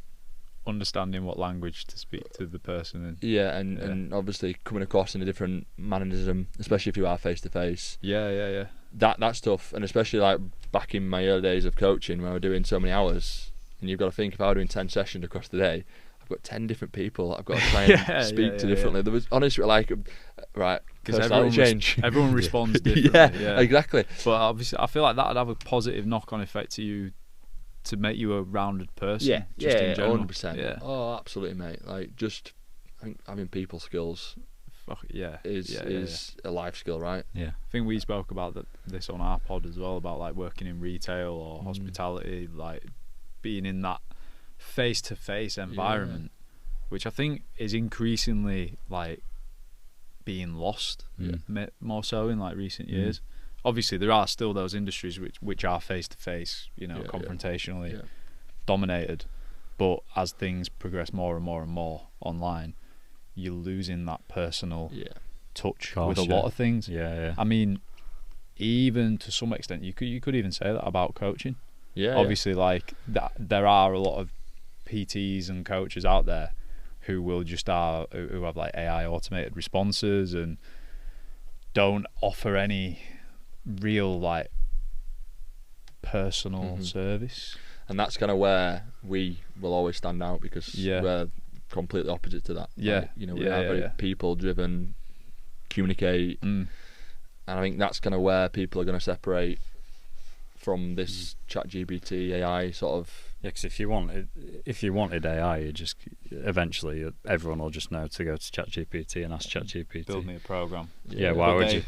Understanding what language to speak to the person in. And obviously coming across in a different mannerism, especially if you are face to face. Yeah. That's tough, and especially like back in my early days of coaching, when I was doing so many hours, and you've got to think, if I were doing 10 sessions across the day, I've got 10 different people that I've got to try and speak to differently. There was honestly because everyone responds differently. Yeah, exactly. But obviously, I feel like that'd have a positive knock-on effect to you, to make you a rounded person. In general. 100%. Yeah. Oh, absolutely, mate. Like, just I think having people skills is a life skill, right? Yeah. I think we spoke about this on our pod as well, about like working in retail or hospitality, like being in that face-to-face environment, which I think is increasingly like being lost more so in like recent years. Obviously there are still those industries which are face-to-face, confrontationally dominated, but as things progress more and more and more online, you're losing that personal touch with a lot of things. I mean, even to some extent you could even say that about coaching. Obviously like that, there are a lot of PTs and coaches out there who have like AI automated responses and don't offer any real like personal service, and that's kind of where we will always stand out, because we're completely opposite to that. We are very people driven, communicate, and I think that's kind of where people are going to separate from this ChatGPT AI sort of. Yeah, because if you wanted AI, you just eventually everyone will just know to go to ChatGPT and ask ChatGPT. Build me a program. Why would you?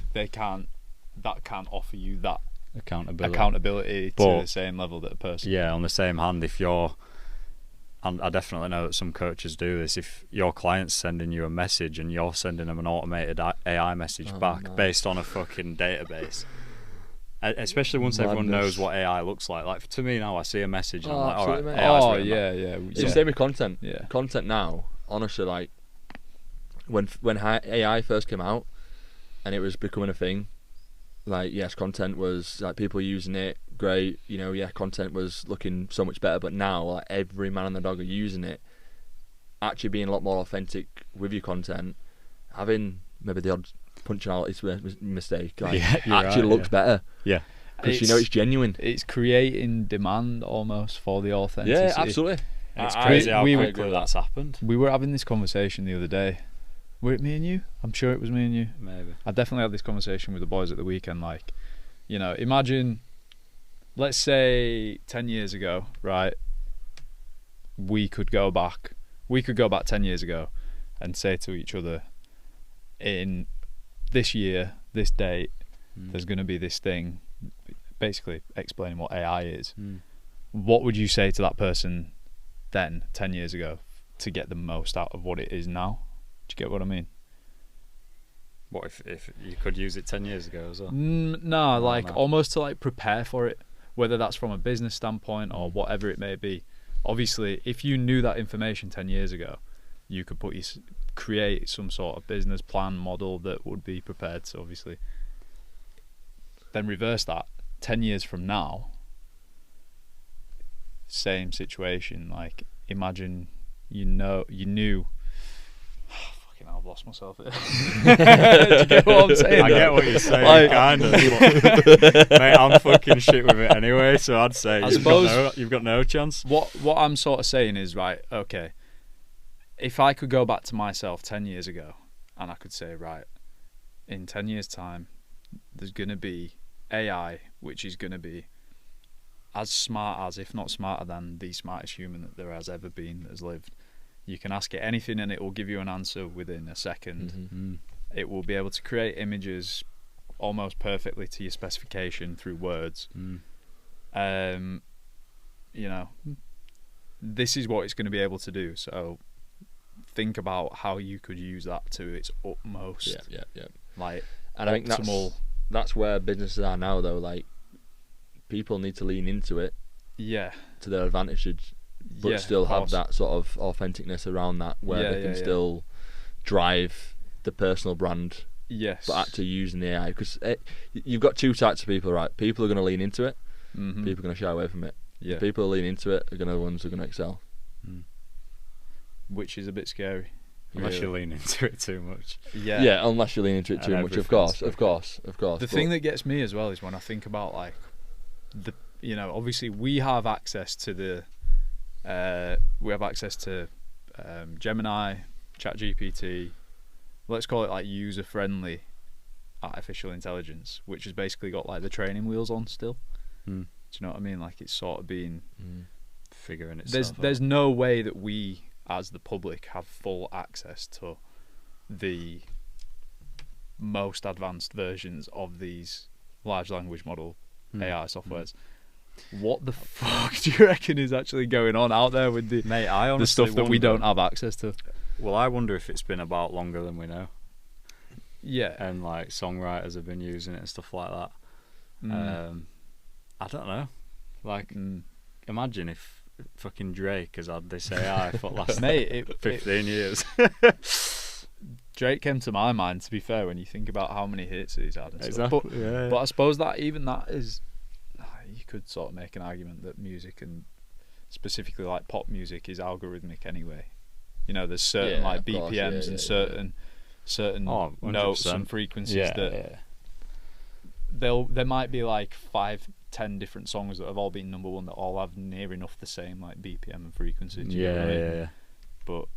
That can't offer you that accountability to the same level that a person. Yeah, on the same hand, and I definitely know that some coaches do this, if your client's sending you a message and you're sending them an automated AI message back based on a fucking database. Especially once everyone knows what AI looks like. Like to me now, I see a message and I'm like, all right, AI's It's the same with content. Content now, honestly, like when AI first came out and it was becoming a thing, like yes, content was like people using it, great. Content was looking so much better. But now, like every man and the dog are using it. Actually, being a lot more authentic with your content, having maybe the odd punctuality mistake actually looks better. Yeah, because it's genuine. It's creating demand almost for the authenticity. Yeah, absolutely. And it's crazy how quickly that's happened. We were having this conversation the other day. Were it me and you? I'm sure it was me and you. Maybe. I definitely had this conversation with the boys at the weekend. Like, imagine, let's say 10 years ago, right? We could go back 10 years ago and say to each other, in this year, this date, there's going to be this thing, basically explaining what AI is. What would you say to that person then, 10 years ago, to get the most out of what it is now? you get what I mean? What if you could use it 10 years ago as well? No, like almost to like prepare for it, whether that's from a business standpoint or whatever it may be. Obviously, if you knew that information 10 years ago, you could create some sort of business plan model that would be prepared to obviously then reverse that 10 years from now. Same situation. Like, imagine you knew. Fucking hell, I've lost myself here. Do you get what I'm saying? I get what you're saying, kind of. Mate, I'm fucking shit with it anyway, so I'd say you've got no chance. What I'm sort of saying is, right, okay, if I could go back to myself 10 years ago and I could say, right, in 10 years' time, there's going to be AI, which is going to be as smart as, if not smarter than, the smartest human that there has ever been that has lived. You can ask it anything and it will give you an answer within a second. Mm-hmm. It will be able to create images almost perfectly to your specification through words. You know, this is what it's going to be able to do. So think about how you could use that to its utmost. Yeah. Like, and I think that's where businesses are now, though. Like, people need to lean into it, to their advantage, but still have that sort of authenticness around that, where they can still drive the personal brand. Yes. But actually using the AI, because you've got two types of people, right? People are going to lean into it. Mm-hmm. People are going to shy away from it. Yeah. The people who lean into it are going to be the ones who are going to excel. Which is a bit scary. Unless you lean into it too much. Yeah, unless you lean into it too much, of course. The thing that gets me as well is when I think about, like, obviously we have access to Gemini, ChatGPT. Let's call it like user-friendly artificial intelligence, which has basically got like the training wheels on still. Do you know what I mean? Like, it's sort of been figuring itself out. There's no way that we, as the public, have full access to the most advanced versions of these large language model AI softwares. What the fuck do you reckon is actually going on out there with the stuff that we don't have access to? Well, I wonder if it's been about longer than we know. Yeah. And like songwriters have been using it and stuff like that. I don't know. Like, imagine if fucking Drake has had this AI for the last 15 years. Drake came to my mind, to be fair, when you think about how many hits he's had and stuff. Exactly. But I suppose that is, you could sort of make an argument that music, and specifically like pop music, is algorithmic anyway. You know, there's certain like BPMs and certain notes and frequencies that there might be like 5-10 different songs that have all been number one that all have near enough the same like BPM and frequency. But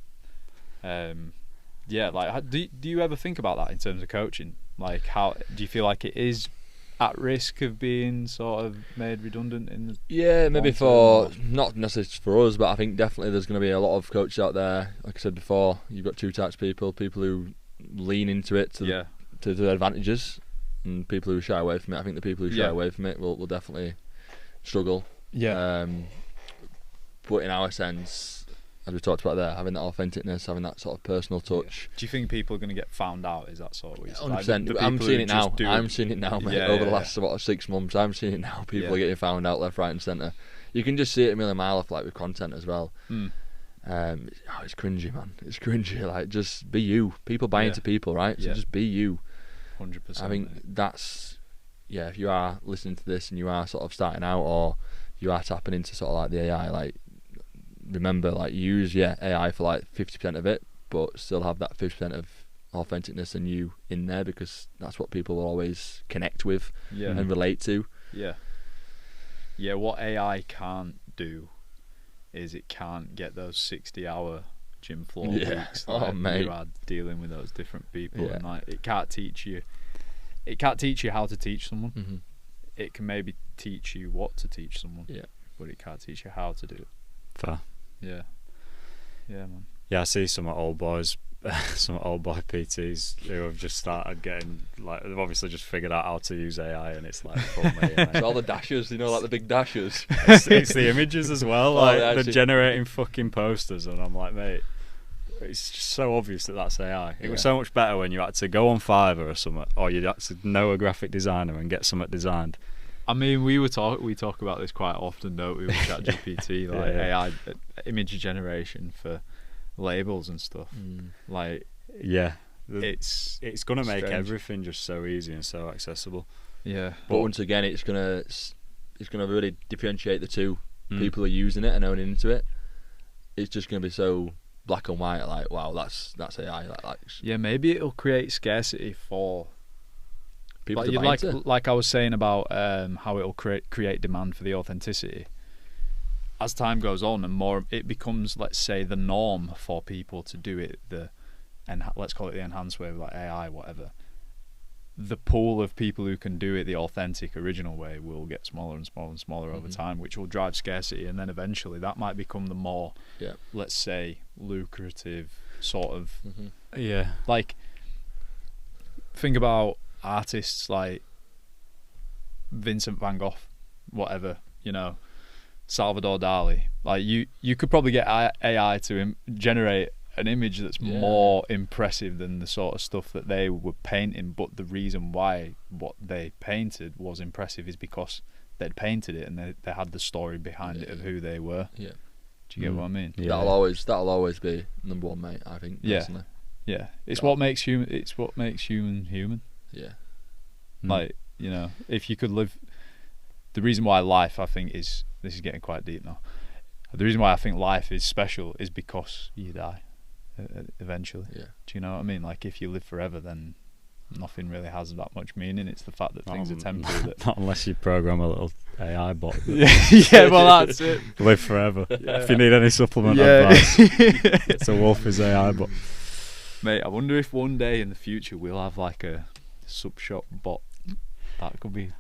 like, do you ever think about that in terms of coaching? Like, how do you feel like it is at risk of being sort of made redundant in the maybe for not necessarily for us, but I think definitely there's going to be a lot of coaches out there. Like I said before, you've got two types of people who lean into it to their advantages, and people who shy away from it. I think the people who shy away from it will definitely struggle. But in our sense, as we talked about there, having that authenticness, having that sort of personal touch. Do you think people are going to get found out? Is that sort of what 100%. Like, I'm seeing it now. I'm seeing it now, mate. Over the last 6 months, I'm seeing it now. People are getting found out left, right, and centre. You can just see it a million mile off, like with content as well. It's cringy, man. It's cringy. Like, just be you. People buy into people, right? So just be you. 100%. I think that's if you are listening to this and you are sort of starting out, or you are tapping into sort of like the AI, like, remember, like, use AI for like 50% of it, but still have that 50% of authenticness and you in there, because that's what people will always connect with and relate to. What AI can't do is it can't get those 60-hour gym floor weeks. Like, mate, you are dealing with those different people, and like, it can't teach you how to teach someone. It can maybe teach you what to teach someone, but it can't teach you how to do it. Fair. Yeah, man. Yeah, I see some old boys, some old boy PTs who have just started getting, like, they've obviously just figured out how to use AI, and it's like, fuck me. It's all the dashes, like the big dashes. It's the images as well. Like, they're generating fucking posters, and I'm like, mate, it's just so obvious that that's AI. It was so much better when you had to go on Fiverr or something, or you'd had to know a graphic designer and get something designed. I mean, we talk about this quite often, don't we, with ChatGPT, like AI image generation for labels and stuff. Like, it's gonna make everything just so easy and so accessible. Yeah, but once again, it's gonna really differentiate the two. People are using it and owning into it. It's just gonna be so black and white. Like, wow, that's AI. Yeah, maybe it'll create scarcity for. People like I was saying about how it'll create demand for the authenticity. As time goes on and more, it becomes, let's say, the norm for people to do it. Let's call it the enhanced way, like AI, whatever. The pool of people who can do it the authentic, original way will get smaller and smaller and smaller over time, which will drive scarcity, and then eventually that might become the more, let's say, lucrative sort of. Like, think about artists like Vincent van Gogh, whatever, Salvador Dali. Like, you could probably get AI to generate an image that's more impressive than the sort of stuff that they were painting, but the reason why what they painted was impressive is because they'd painted it and they had the story behind it of who they were. Do you get what I mean? That'll always be number one, mate, I think, personally. It's what makes human human. Like, if you could live, the reason why life, I think, this is getting quite deep now, the reason why I think life is special is because you die eventually. Do you know what I mean? Like, if you live forever, then nothing really has that much meaning. It's the fact that things are temporary. Not unless you program a little AI bot. Well, that's it. Live forever. If you need any supplement advice, it's a Wolfe's AI bot. Mate, I wonder if one day in the future we'll have like a sub shop bot. That could be,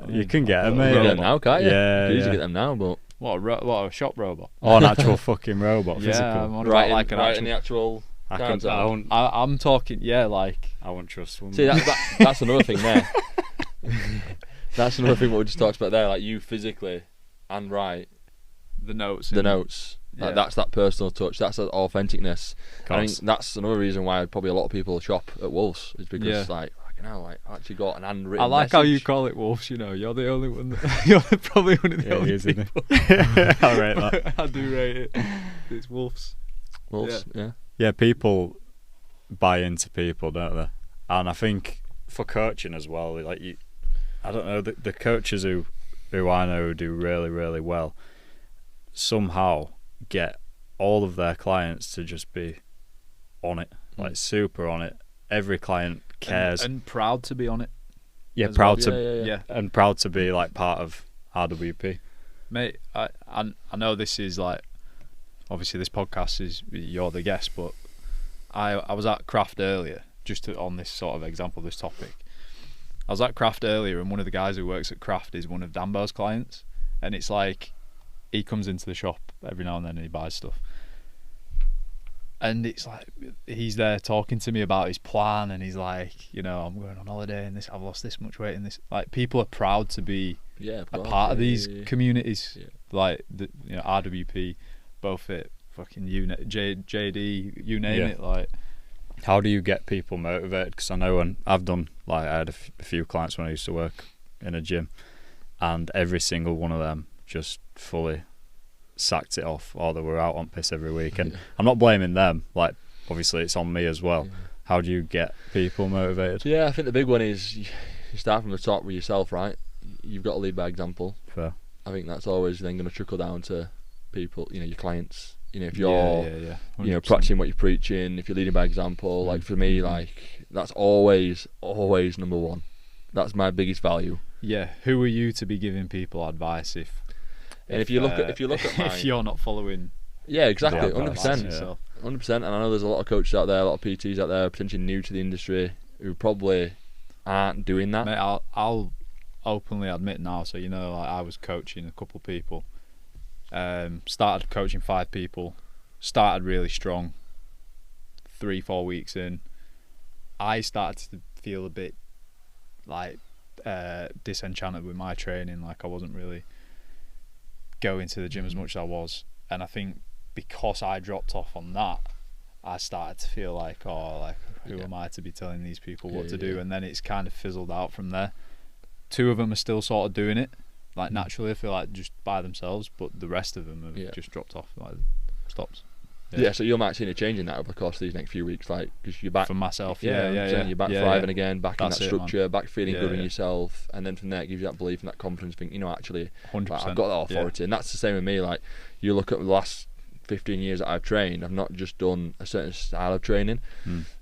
you can get them, mate. You can get them now, can't you? Yeah, you can easily get them now, but what a shop robot? Oh, an actual fucking robot, physical. Yeah, right in the actual. I'm talking, like, I won't trust one. See, that's another thing there. That's another thing what we just talked about there. Like, you physically and write the notes. Like, that's that personal touch. That's that authenticness. I think that's another reason why probably a lot of people shop at Wolf's is because like I actually got an handwritten. I like message. how you call it Wolf's. You're the only one. You're probably one of the only people. I rate that. I do rate it. It's Wolf's. Wolf's, yeah. People buy into people, don't they? And I think for coaching as well, like I don't know, the coaches who I know who do really, really well somehow get all of their clients to just be on it, like super on it. Every client cares and proud to be on it. Proud and proud to be like part of RWP. Mate, I know this is like, obviously this podcast is you're the guest, but I was at Craft earlier, just on this sort of example, this topic. I was at Craft earlier, and one of the guys who works at Craft is one of Dambo's clients, and it's like he comes into the shop every now and then and he buys stuff, and it's like he's there talking to me about his plan, and he's like, I'm going on holiday and I've lost this much weight, and this, like, people are proud to be a part of these communities, like the RWP, both it, fucking JD, you name it. Like, how do you get people motivated? Because I know when I've done, like, I had a few clients when I used to work in a gym, and every single one of them just fully sacked it off, or they were out on piss every week. And I'm not blaming them, like, obviously it's on me as well. How do you get people motivated? I think the big one is you start from the top with yourself, right? You've got to lead by example. Fair. I think that's always then going to trickle down to people, your clients. If you're practicing what you're preaching, if you're leading by example, like for me, like, that's always number one. That's my biggest value. Who are you to be giving people advice if you look at mine, if you're not following? Exactly, 100%. 100%. And I know there's a lot of coaches out there, a lot of PTs out there, potentially new to the industry, who probably aren't doing that. Mate, I'll openly admit now. So like, I was coaching a couple people. Started coaching 5 people. Started really strong. 3-4 weeks in, I started to feel a bit like disenchanted with my training. Like, I wasn't really going to the gym as much as I was, and I think because I dropped off on that, I started to feel like, who am I to be telling these people what to do? And then it's kind of fizzled out from there. 2 of them are still sort of doing it, like naturally, I feel like just by themselves, but the rest of them have just dropped off, like stops. Yeah, so you might see a change in that over the course of these next few weeks, like, because you're back. For myself, you're back thriving again, back in that structure, back feeling good in yourself, and then from there it gives you that belief and that confidence, think, you know, actually, like, I've got that authority, and that's the same with me. Like, you look at the last 15 years that I've trained, I've not just done a certain style of training,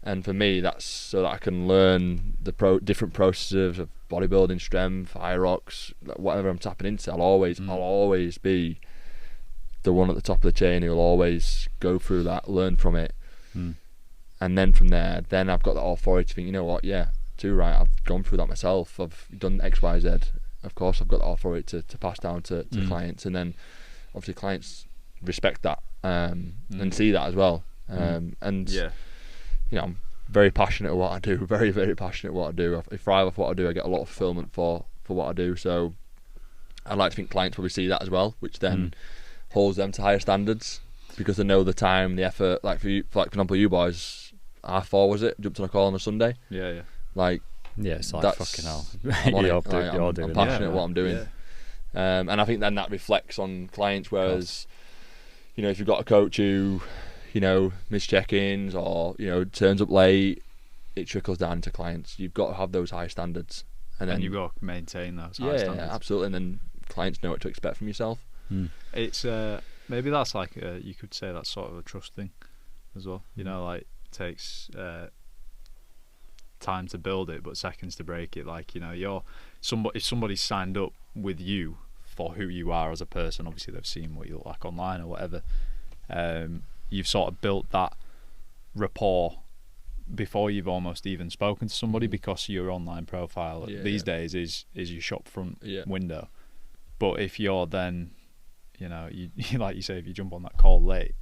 and for me, that's so that I can learn the different processes of bodybuilding, strength, Hyrox, whatever I'm tapping into. I'll always be the one at the top of the chain who'll always go through that, learn from it, and then from there, then I've got that authority to think, you know what, too right, I've gone through that myself, I've done X, Y, Z. Of course, I've got the authority to pass down to clients, and then obviously clients respect that and see that as well. And you know, I'm very passionate at what I do, very, very passionate at what I do. I thrive off what I do. I get a lot of fulfillment for what I do. So I'd like to think clients probably see that as well, which then holds them to higher standards, because they know the time, the effort. Like for example, you boys, R4 was it? Jumped on a call on a Sunday. Yeah. Like, it's like fucking hell. I'm passionate at what I'm doing. And I think then that reflects on clients. Whereas, you know, if you've got a coach who, you know, miss check-ins or, you know, turns up late, it trickles down to clients. You've got to have those high standards, and then you've got to maintain those high standards. Yeah, absolutely. And then clients know what to expect from yourself. It's maybe that's like you could say that's sort of a trust thing as well. You know, like, it takes time to build it, but seconds to break it. Like, you know, if somebody's signed up with you for who you are as a person, obviously they've seen what you look like online or whatever, you've sort of built that rapport before you've almost even spoken to somebody, because your online profile these days is your shop front window. But if you're then, you know, you like you say, if you jump on that call late,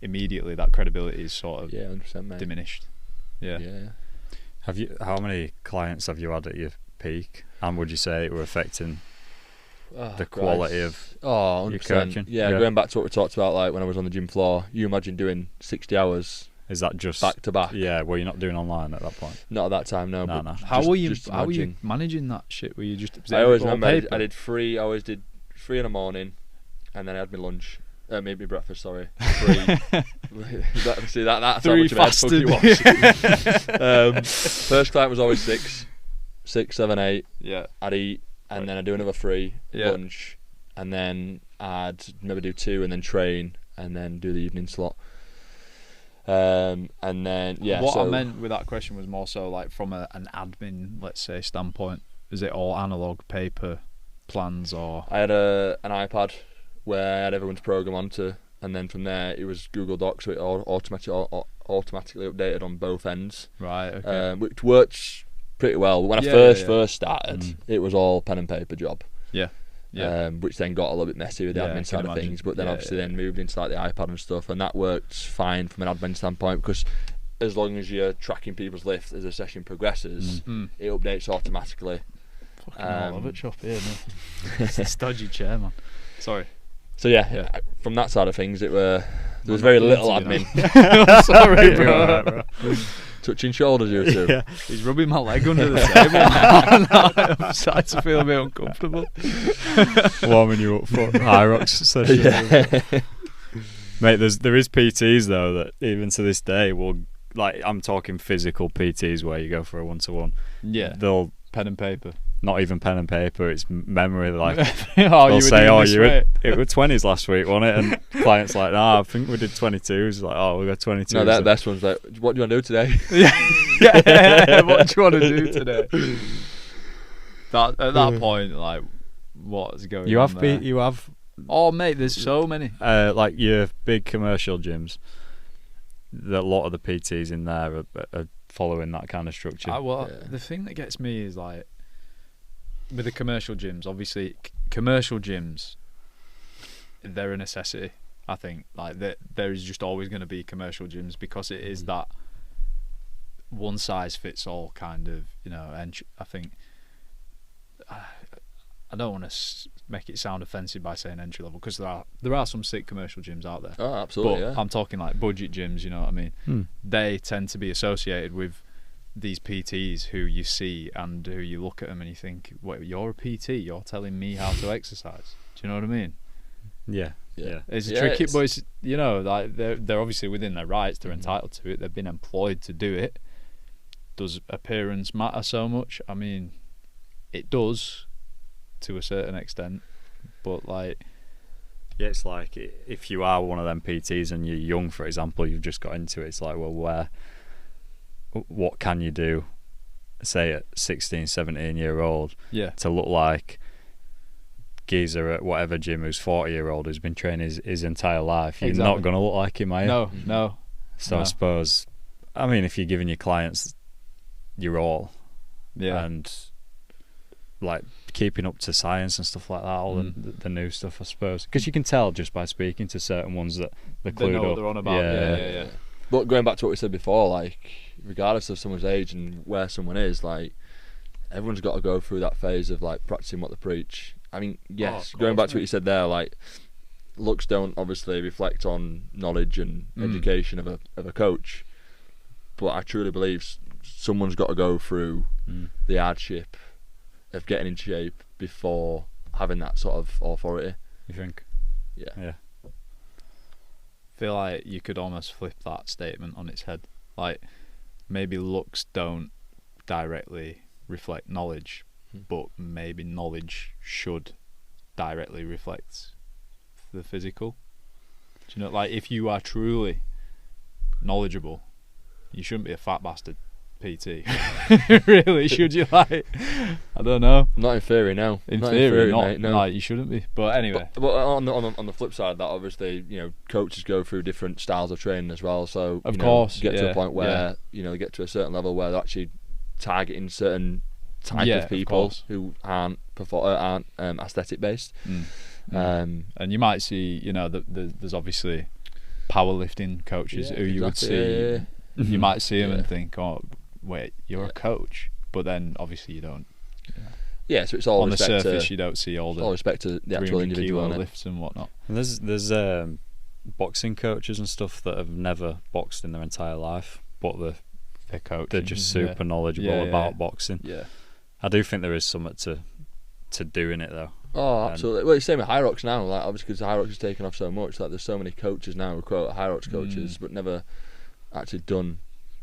immediately that credibility is sort of 100%, mate. diminished. How many clients have you had at your peak, and would you say it were affecting the quality of your coaching? Going back to what we talked about, like when I was on the gym floor, you imagine doing 60 hours. Is that just back to back? Yeah, well, you're not doing online at that point. Not at that time, no. No. How were you managing that shit? Were you just? I always remember I did 3. I always did 3 in the morning, and then I had my lunch. Maybe breakfast. Sorry, 3. See that's 3 how much of a head it was. First client was always 6, 7, 8. Yeah, I'd eat, and then I'd do another 3 lunch, and then I'd maybe do 2, and then train, and then do the evening slot. And then what I meant with that question was more so like from an admin, let's say, standpoint. Is it all analog paper plans, or? I had an iPad where I had everyone's program onto, and then from there it was Google Docs, so it automatically updated on both ends. Right. Okay. Which works pretty well. When I first started, it was all pen and paper job. Which then got a little bit messy with the admin side of things, but then obviously then moved into like the iPad and stuff, and that worked fine from an admin standpoint, because as long as you're tracking people's lifts as the session progresses, it updates automatically. Fucking I love it, chop here, man. It's a stodgy chair, man. Sorry. So from that side of things, there was very little admin. I'm sorry, bro. Touching shoulders, you two. Yeah. He's rubbing my leg under the table. I'm starting to feel a bit uncomfortable. Warming you up for Hyrox session. Mate, there is PTs though that even to this day will, like, I'm talking physical PTs where you go for a 1-to-1. Yeah. They'll pen and paper. Not even pen and paper, it's memory. Like they'll say, it was 20s last week, wasn't it? And clients like, I think we did 22s. Like, we got 22s. No, that best one's like, what do you want to do today? What do you want to do today? At that point, like, what's going on there? You have. Oh, mate, there's so many. Like your big commercial gyms, a lot of the PTs in there are following that kind of structure. The thing that gets me is like, with the commercial gyms, obviously, commercial gyms, they're a necessity. I think like there is just always going to be commercial gyms, because it is that one size fits all kind of, you know. And I think I don't want to make it sound offensive by saying entry level, because there are some sick commercial gyms out there. Oh, absolutely. But I'm talking like budget gyms. You know what I mean? Mm. They tend to be associated with these PTs who you see and who you look at them and you think, "Wait, you're a PT? You're telling me how to exercise?" Do you know what I mean? Yeah. It's tricky, but it's, you know, like they're obviously within their rights. They're entitled to it. They've been employed to do it. Does appearance matter so much? I mean, it does to a certain extent, but like, yeah, it's like if you are one of them PTs and you're young, for example, you've just got into it. It's like, well, what can you do, say at 16, 17-year-old, to look like geezer at whatever gym who's 40-year-old who's been training his entire life? You're not going to look like him, are you? No. So I suppose, I mean, if you're giving your clients your all, and like keeping up to science and stuff like that, all the new stuff, I suppose, because you can tell just by speaking to certain ones that they're clued know up. what they're on about. Yeah. But going back to what we said before, like, regardless of someone's age and where someone is, like, everyone's got to go through that phase of like practicing what they preach. I mean, yes, going back to what you said there, like, looks don't obviously reflect on knowledge and education of a coach, but I truly believe someone's got to go through the hardship of getting in shape before having that sort of authority. You think? Yeah. I feel like you could almost flip that statement on its head. Like, maybe looks don't directly reflect knowledge, but maybe knowledge should directly reflect the physical. Do you know, like, if you are truly knowledgeable, you shouldn't be a fat bastard PT. Really, should you? Like, I don't know. Not in theory, no. In not theory, in not, mate, no. Like, you shouldn't be. But anyway. But on the flip side of that, obviously, you know, coaches go through different styles of training as well. So of course, get to a point where you know, they get to a certain level where they're actually targeting certain type of people who aren't aesthetic based. And you might see, you know, there's obviously powerlifting coaches who you would see. You might see them and think, oh, wait, you're a coach, but then obviously you don't. Yeah, so it's all on the surface. You don't see all the all respect to the actual individual lifts and whatnot. And there's boxing coaches and stuff that have never boxed in their entire life, but they're just super knowledgeable about boxing. Yeah, I do think there is something to doing it though. Oh, absolutely. Well, it's the same with Hyrox now. Like, obviously, because Hyrox has taken off so much, like there's so many coaches now who quote Hyrox coaches, but never actually done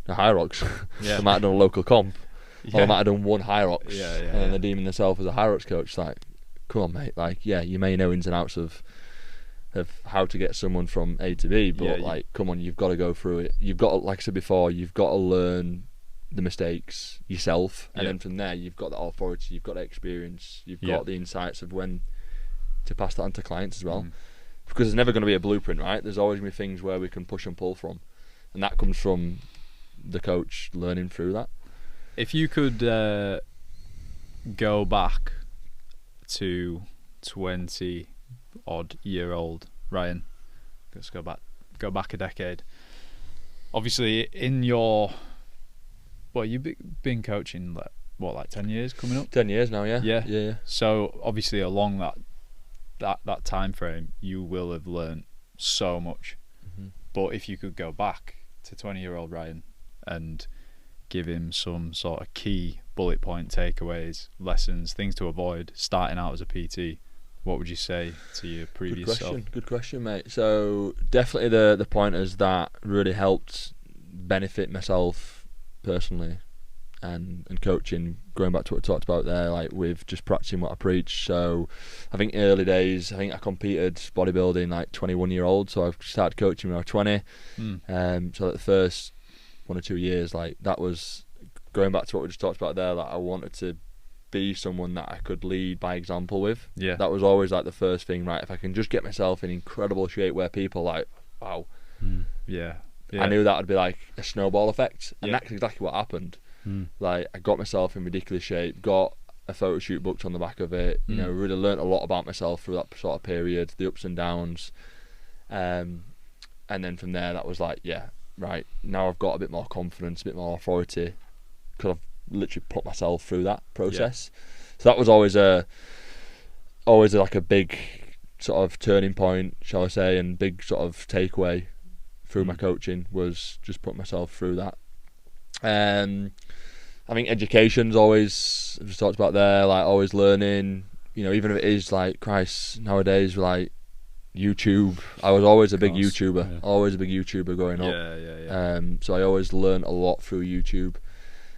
a Hyrox. They might have done a local comp, or they might have done one Hyrox, and then they're deeming themselves as a Hyrox coach. Like, come on, mate. Like, yeah, you may know ins and outs of how to get someone from A to B, but like, come on, you've got to go through it. You've got to, like I said before, you've got to learn the mistakes yourself, and then from there you've got that authority, you've got that experience, you've got the insights of when to pass that on to clients as well. Because there's never going to be a blueprint, right? There's always going to be things where we can push and pull from, and that comes from the coach learning through that. If you could go back to 20-odd-year-old Ryan, let's go back a decade. Obviously, in your you've been coaching like 10 years coming up? 10 years now, yeah. Yeah. So obviously along that time frame, you will have learned so much. But if you could go back to 20-year-old Ryan and give him some sort of key bullet point takeaways, lessons, things to avoid starting out as a PT, what would you say to your previous self? Good question, mate. So definitely the pointers that really helped benefit myself personally and coaching, going back to what I talked about there, like with just practicing what I preach. So I think early days, I competed bodybuilding like 21-year-old, so I started coaching when I was 20. So like the first 1 or 2 years, like that was going back to what we just talked about there, like I wanted to be someone that I could lead by example with. That was always like the first thing, right? If I can just get myself in incredible shape where people like, wow, I knew that would be like a snowball effect, and that's exactly what happened. Like, I got myself in ridiculous shape, got a photo shoot booked on the back of it, you know, really learnt a lot about myself through that sort of period, the ups and downs, and then from there that was like, right, now I've got a bit more confidence, a bit more authority, because I've literally put myself through that process. So that was always always like a big sort of turning point, shall I say, and big sort of takeaway through my coaching was just putting myself through that. I think education's always, as we talked about there, like always learning, you know, even if it is like, Christ, nowadays like YouTube, I was always a big YouTuber, always a big YouTuber growing up. So I always learned a lot through YouTube.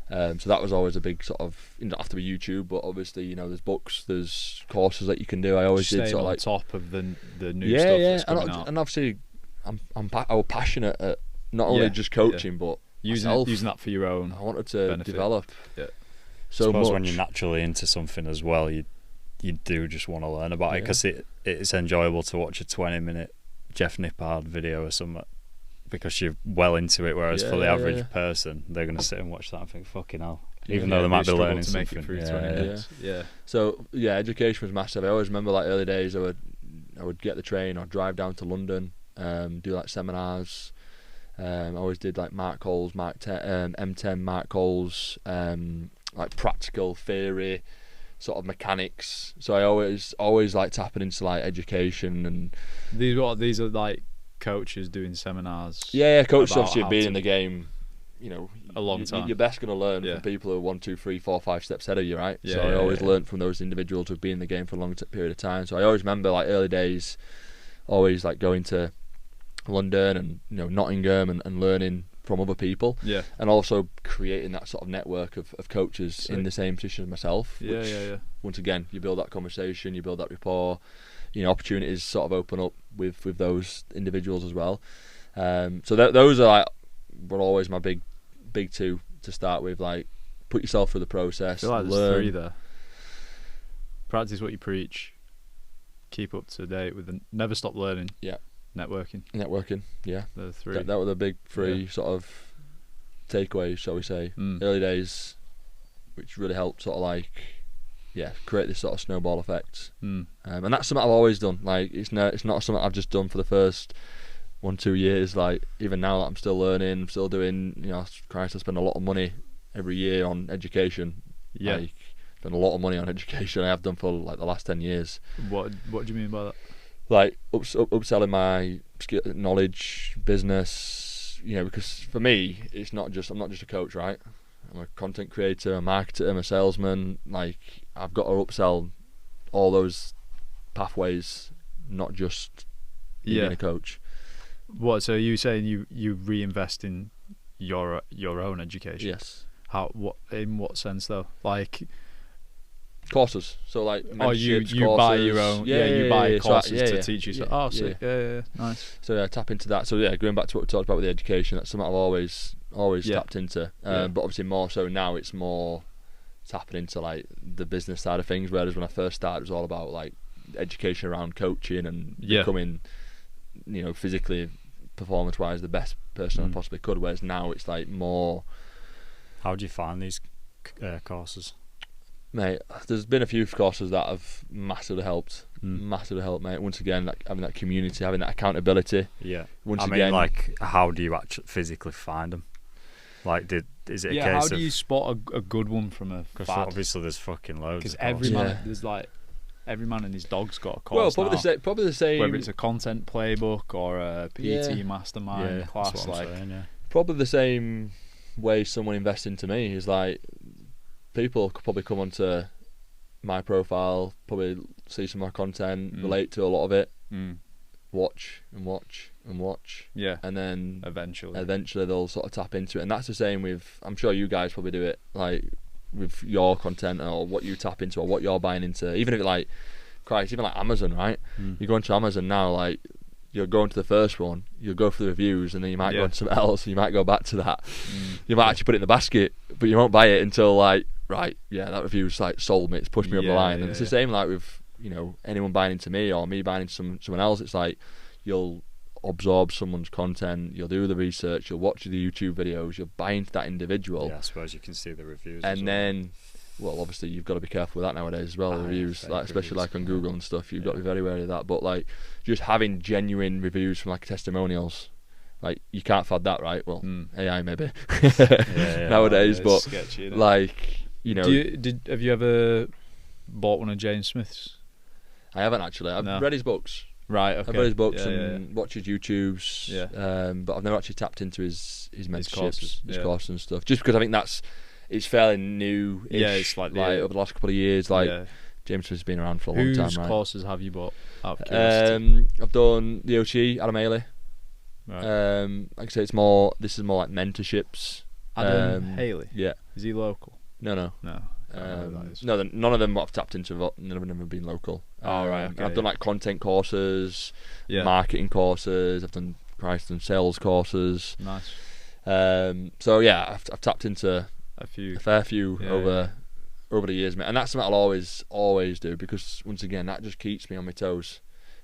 So that was always a big sort of, you don't have to be YouTube, but obviously, you know, there's books, there's courses that you can do. I always did sort of like top of the new stuff that's coming out. And obviously I was passionate at not only just coaching, but using that for your own. I wanted to develop. I suppose when you're naturally into something as well, you do just want to learn about it, because it's enjoyable to watch a 20-minute Jeff Nippard video or something, because you're well into it, whereas for the average person, they're going to sit and watch that and think, fucking hell, even though they might be learning to something. Make it through 20 minutes. So education was massive. I always remember like early days, I would get the train or drive down to London, do like seminars. I always did like Mark Cole's M10 Mark Cole's, like practical theory sort of mechanics. So I always like tapping into like education. And these are like coaches doing seminars. Coaches obviously have been in the game, you know, a long time. You're best going to learn from people who are 1, 2, 3, 4, 5 steps ahead of you, right? So I always learned from those individuals who've been in the game for a long period of time. So I always remember like early days, always like going to London and, you know, Nottingham and learning from other people, and also creating that sort of network of coaches in the same position as myself. Once again, you build that conversation, you build that rapport, you know, opportunities sort of open up with those individuals as well. So those are like were always my big two to start with. Like, put yourself through the process. I feel like learn. There's 3 there. Practice what you preach. Keep up to date with the. Never stop learning. Networking. Yeah. The 3. That were the big 3 sort of takeaways, shall we say. Early days, which really helped sort of like, create this sort of snowball effect. And that's something I've always done. Like, it's not something I've just done for the first 1-2 years. Like, even now that I'm still learning, I'm still doing, you know, Christ, I spend a lot of money every year on education. Like, spend a lot of money on education. I have done for like the last 10 years. What do you mean by that? Like upselling my skill, knowledge, business, you know, because for me, I'm not just a coach, right? I'm a content creator, a marketer, I'm a salesman. Like, I've got to upsell all those pathways, not just being a coach. What? So you saying you reinvest in your own education? Yes. How? What? In what sense though? Like. Courses, so like you courses. Buy your own you buy courses to teach you sick. Nice. So tap into that. So going back to what we talked about with the education, that's something I've always tapped into, but obviously more so now it's more tapping into like the business side of things, whereas when I first started it was all about like education around coaching and becoming, you know, physically, performance wise the best person I possibly could, whereas now it's like more. How do you find these courses? Mate, there's been a few courses that have massively helped, mate. Once again, like having that community, having that accountability. Once again, like, how do you actually physically find them? Like, is it a case how of... do you spot a good one from a Because fad? obviously there's fucking loads. Because every man and his dog's got a Well, course probably the same. Whether it's a content playbook or a PT mastermind class, like saying, probably the same way someone invests into me is like. People could probably come onto my profile, probably see some of my content, relate to a lot of it, watch, and then eventually they'll sort of tap into it. And that's the same with, I'm sure you guys probably do it, like with your content or what you tap into or what you're buying into. Even if it like, Christ, even like Amazon, right? You go into Amazon now, like you're going to the first one, you'll go for the reviews, and then you might go into something else, you might go back to that. You might actually put it in the basket, but you won't buy it until like, right, that review's like sold me, it's pushed me up the line. And it's the same like with, you know, anyone buying into me or me buying into someone else. It's like you'll absorb someone's content, you'll do the research, you'll watch the YouTube videos, you'll buy into that individual. Yeah, I suppose you can see the reviews. And then, well, obviously you've got to be careful with that nowadays as well. Reviews, like especially like on Google and stuff, you've got to be very wary of that. But like just having genuine reviews from like testimonials, like you can't fad that, right? Well, AI maybe nowadays, but sketchy, like, you know. Have you ever bought one of James Smith's? I haven't actually. I've read his books. Right, okay. I've read his books and watched his YouTubes, Yeah. but I've never actually tapped into his mentorships, his courses, courses and stuff. Just because I think it's fairly new. Yeah, it's like over the last couple of years. Like James has been around for a long time. Whose right? courses have you bought? Out of curiosity? I've done the OG, Adam Haley. Right. Like I say, this is more like mentorships. Adam Haley. Yeah. Is he local? No. No. No, none of them I've tapped into. None of them have been local. Oh, right. Okay, I've done like content courses, marketing courses. I've done sales courses. Nice. So yeah, I've tapped into a fair few over the years, mate. And that's something I'll always do, because once again, that just keeps me on my toes.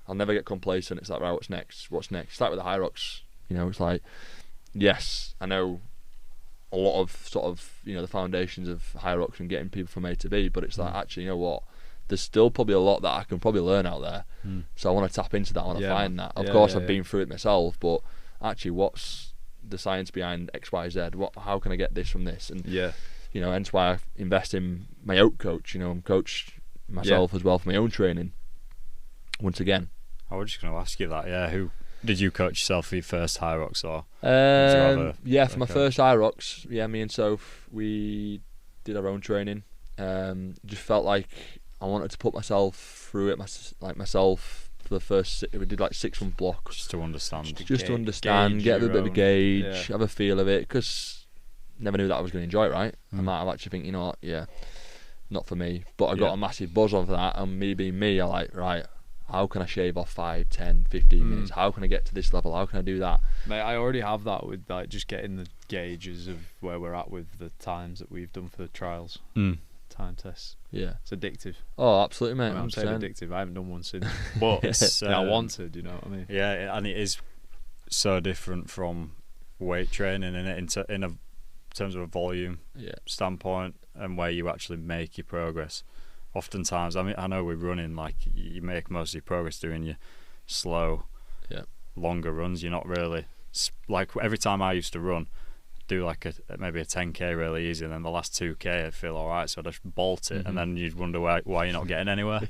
I'll never get complacent. It's like, right, what's next? What's next? It's like with the Hyrox. It's like, yes, I know a lot of sort of the foundations of Hyrox and getting people from A to B, but it's like, actually, you know what, there's still probably a lot that I can probably learn out there. So I want to tap into that. I want to find that. Of course, I've been through it myself, but actually, what's the science behind X, Y, Z? How can I get this from this? And hence why I invest in my own coach. I'm coached myself as well for my own training. Once again, I was just going to ask you that. Yeah, who did you coach yourself for your first Hyrox, or? For my first Hyrox, me and Soph, we did our own training. Just felt like I wanted to put myself through it myself for the first. We did like 6-month blocks just to understand, get a little bit of a gauge, have a feel of it, because never knew that I was going to enjoy it. Right, I might have actually think, not for me. But I got a massive buzz off that, and me being me, I like, right, how can I shave off 5, 10, 15 minutes? How can I get to this level? How can I do that? Mate, I already have that with like just getting the gauges of where we're at with the times that we've done for the trials. Time tests. Yeah. It's addictive. Oh, absolutely, mate. I'm saying addictive. I haven't done one since. But I wanted, you know what I mean? Yeah, and it is so different from weight training in terms of a volume standpoint, and where you actually make your progress. Oftentimes, I mean, I know we're running, like, you make most of your progress doing your slow, longer runs. You're not really, like, every time I used to run, do like maybe a 10k really easy, and then the last 2k I'd feel alright, so I'd just bolt it, and then you'd wonder why you're not getting anywhere.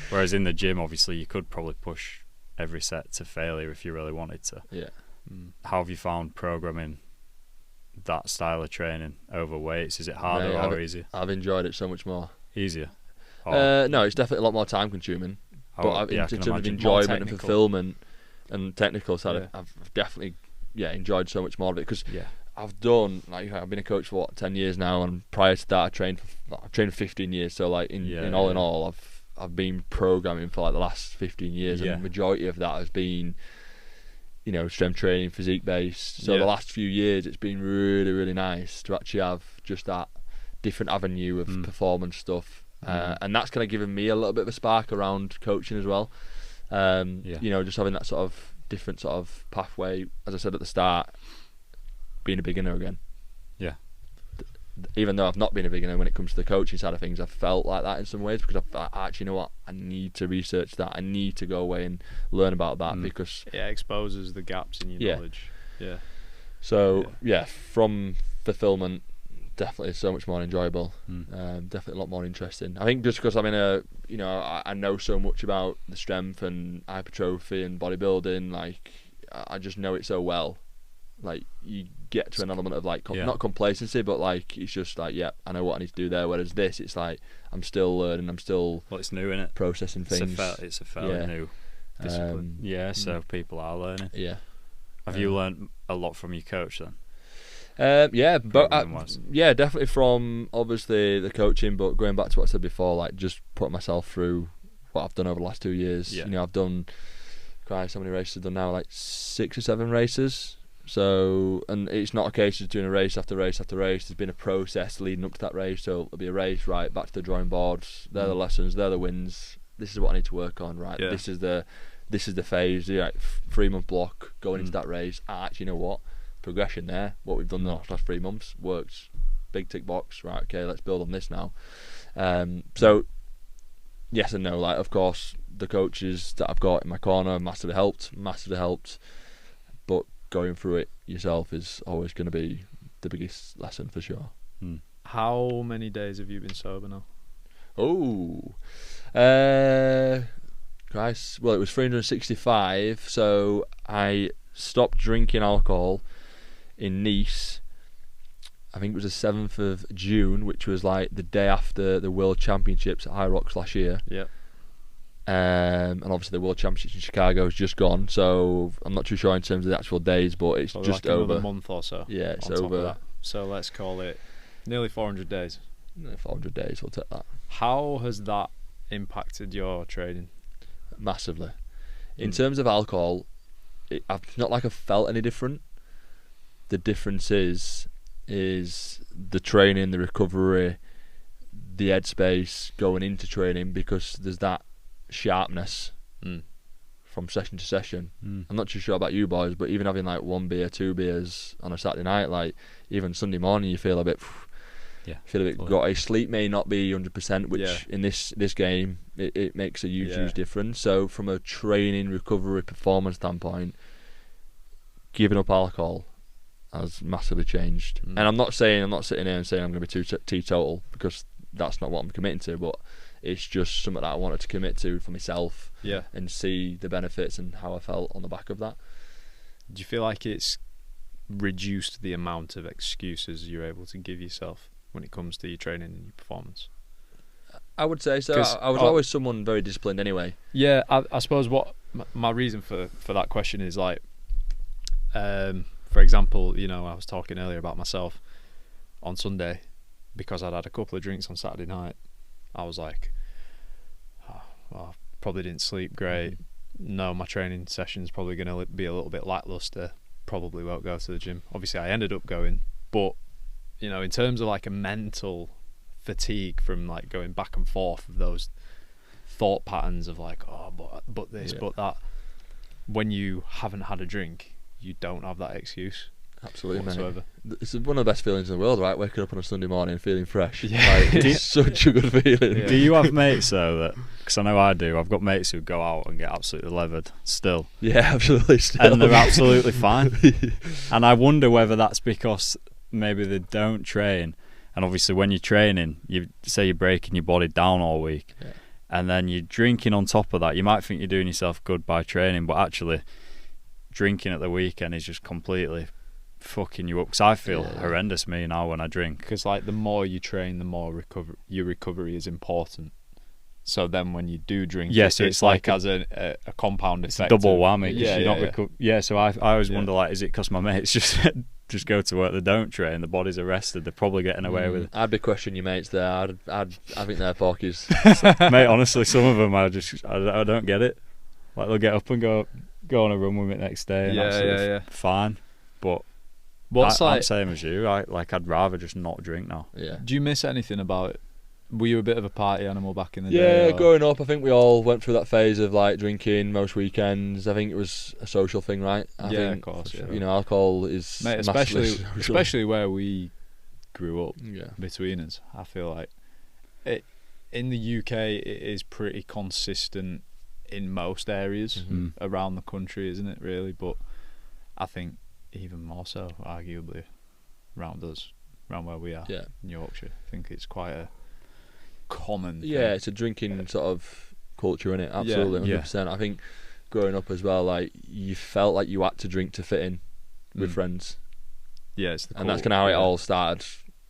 Whereas in the gym, obviously, you could probably push every set to failure if you really wanted to. How have you found programming that style of training over weights? Is it harder or easier? I've enjoyed it so much more. Easier? No, it's definitely a lot more time consuming. But in terms of enjoyment and fulfillment and technical side, I've definitely enjoyed so much more of it, because I've done, like, I've been a coach for 10 years now, and prior to that I trained for 15 years. So like in all, I've been programming for like the last 15 years, and the majority of that has been strength training, physique based. So the last few years it's been really, really nice to actually have just that different avenue of performance stuff, and that's kind of given me a little bit of a spark around coaching as well. Just having that sort of different sort of pathway, as I said at the start, being a beginner again. Even though I've not been a beginner when it comes to the coaching side of things, I've felt like that in some ways, because I actually know what, I need to research that, I need to go away and learn about that, because it exposes the gaps in your knowledge. So from fulfillment, definitely so much more enjoyable. Definitely a lot more interesting. I think just because I'm in I know so much about the strength and hypertrophy and bodybuilding, like I just know it so well. Like, you get to an element of like not complacency, but like it's just like, I know what I need to do there. Whereas this, it's like I'm still learning, I'm still it's new, innit? Processing things. It's a fairly new discipline. So people are learning. Have you learned a lot from your coach then? Definitely from obviously the coaching, but going back to what I said before, like just putting myself through what I've done over the last 2 years. I've done, Christ, how many races I've done now? Like 6 or 7 races. So, and it's not a case of doing a race after race after race. There's been a process leading up to that race. So it'll be a race, right, back to the drawing boards. They're the lessons, they're the wins. This is what I need to work on, right? This is the phase, 3-month block going into that race. Actually, you know what? Progression there. What we've done the last 3 months works. Big tick box, right? Okay, let's build on this now. So yes and no. Like, of course, the coaches that I've got in my corner massively helped. But going through it yourself is always going to be the biggest lesson for sure. How many days have you been sober now? Christ. Well, it was 365. So I stopped drinking alcohol in Nice. I think it was the 7th of June, which was like the day after the World Championships at Hyrox last year. Yeah. And obviously the World Championships in Chicago has just gone, so I'm not too sure in terms of the actual days, but it's Probably just like over another month or so. Yeah, it's on top of over. that. So let's call it nearly 400 days. 400 days, we'll take that. How has that impacted your training? Massively. In terms of alcohol, it's not like I've felt any different. The difference is the training, the recovery, the headspace going into training, because there's that sharpness from session to session. I'm not too sure about you boys, but even having like 1 beer, 2 beers on a Saturday night, like even Sunday morning, you feel a bit groggy. Sleep may not be 100%, which in this game it makes a huge difference. So from a training, recovery, performance standpoint, giving up alcohol has massively changed. And I'm not sitting here and saying I'm going to be teetotal, because that's not what I'm committing to, but it's just something that I wanted to commit to for myself and see the benefits and how I felt on the back of that. Do you feel like it's reduced the amount of excuses you're able to give yourself when it comes to your training and your performance? I would say so. I was always someone very disciplined anyway. Yeah, I suppose what my reason for that question is, like, for example, you know, I was talking earlier about myself on Sunday, because I'd had a couple of drinks on Saturday night. I was like, I probably didn't sleep great. No, my training session's probably going to be a little bit lackluster. Probably won't go to the gym. Obviously, I ended up going, but you know, in terms of like a mental fatigue from like going back and forth of those thought patterns of like, oh, but this, but that. When you haven't had a drink, you don't have that excuse. Absolutely, whatsoever. mate. It's one of the best feelings in the world, right? Waking up on a Sunday morning and feeling fresh. Yeah. Like, it's such a good feeling. Do you have mates though that? Because I know I do. I've got mates who go out and get absolutely levered still. Yeah, absolutely. Still. And they're absolutely fine. And I wonder whether that's because maybe they don't train. And obviously, when you're training, you say you're breaking your body down all week, and then you're drinking on top of that. You might think you're doing yourself good by training, but actually, drinking at the weekend is just completely fucking you up. Because I feel horrendous me now when I drink. Because like the more you train, the more your recovery is important. So then when you do drink, so it's like as a compound effect. Double whammy. Yeah. So I always wonder, like, is it because my mates just go to work, they don't train, the body's arrested, they're probably getting away with it. I'd be questioning your mates there. I think they're porkies. Mate, honestly, some of them I don't get it. Like, they'll get up and go on a run with it next day, and fine. But I'm same as you. I'd rather just not drink now. Yeah. Do you miss anything about it? Were you a bit of a party animal back in the day? Yeah, growing up, I think we all went through that phase of like drinking most weekends. I think it was a social thing, right? I think, of course. Yeah. You know, alcohol is especially where we grew up. Yeah. Between us, I feel like it in the UK it is pretty consistent in most areas around the country, isn't it? Really, but I think even more so, arguably, around where we are in Yorkshire. I think it's quite a common thing. It's a drinking sort of culture, innit? Absolutely, 100%. I think growing up as well, like, you felt like you had to drink to fit in with friends. Yeah, it's and that's kind of how it all started.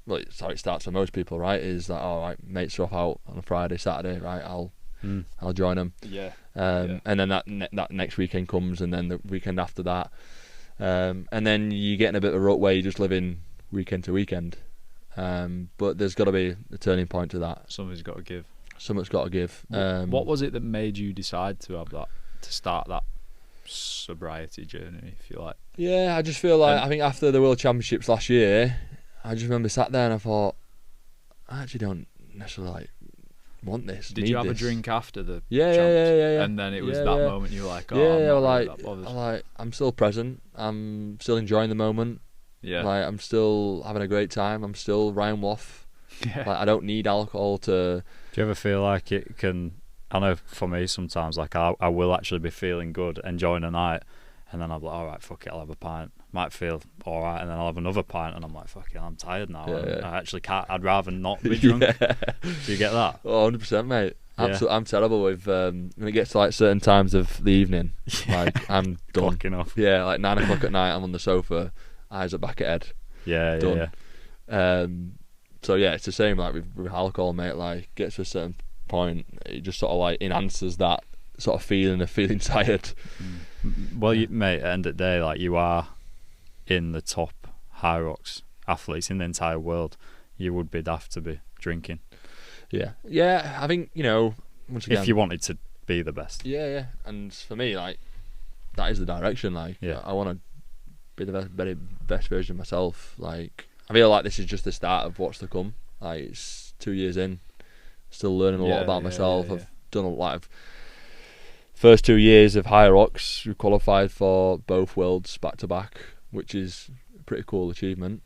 Well, it's how it starts for most people, right? Is that, oh, right, mates are off out on a Friday, Saturday, right? I'll join them. And then that next weekend comes, and then the weekend after that, and then you get in a bit of a rut where you're just living weekend to weekend. But there's got to be a turning point to that. Something's got to give. Something's got to give. What was it that made you decide to start that sobriety journey, if you like? Yeah, I just feel like, I think after the World Championships last year, I just remember sat there and I thought, I actually don't necessarily like want this. Did you have a drink after the yeah. And then it was that moment you were like, oh, I'm still present. I'm still enjoying the moment. Yeah. Like, I'm still having a great time. I'm still Ryan Waugh. Yeah. Like, I don't need alcohol to... Do you ever feel like it can... I know for me sometimes, like, I will actually be feeling good, enjoying a night, and then I'm like, alright, fuck it, I'll have a pint. Might feel alright, and then I'll have another pint, and I'm like, fuck it, I'm tired now. I actually can't. I'd rather not be drunk. Do you get that? Oh, 100%, mate. I'm terrible with when it gets to like certain times of the evening. Like I'm done. Clocking off. Yeah, like 9 o'clock at night. I'm on the sofa, eyes are back at head. Yeah, done. yeah. So yeah, it's the same like with alcohol, mate. Like gets to a certain point, it just sort of like enhances that sort of feeling of feeling tired. Well, mate, at the end of the day, like you are in the top Hyrox athletes in the entire world. You would be daft to be drinking. Yeah. I think once again, if you wanted to be the best. Yeah. And for me, like that is the direction. Like I want to be the very best version of myself. Like I feel like this is just the start of what's to come. Like it's 2 years in, still learning a lot about myself. I've done a lot of first 2 years of Hyrox. We qualified for both worlds back to back, which is a pretty cool achievement.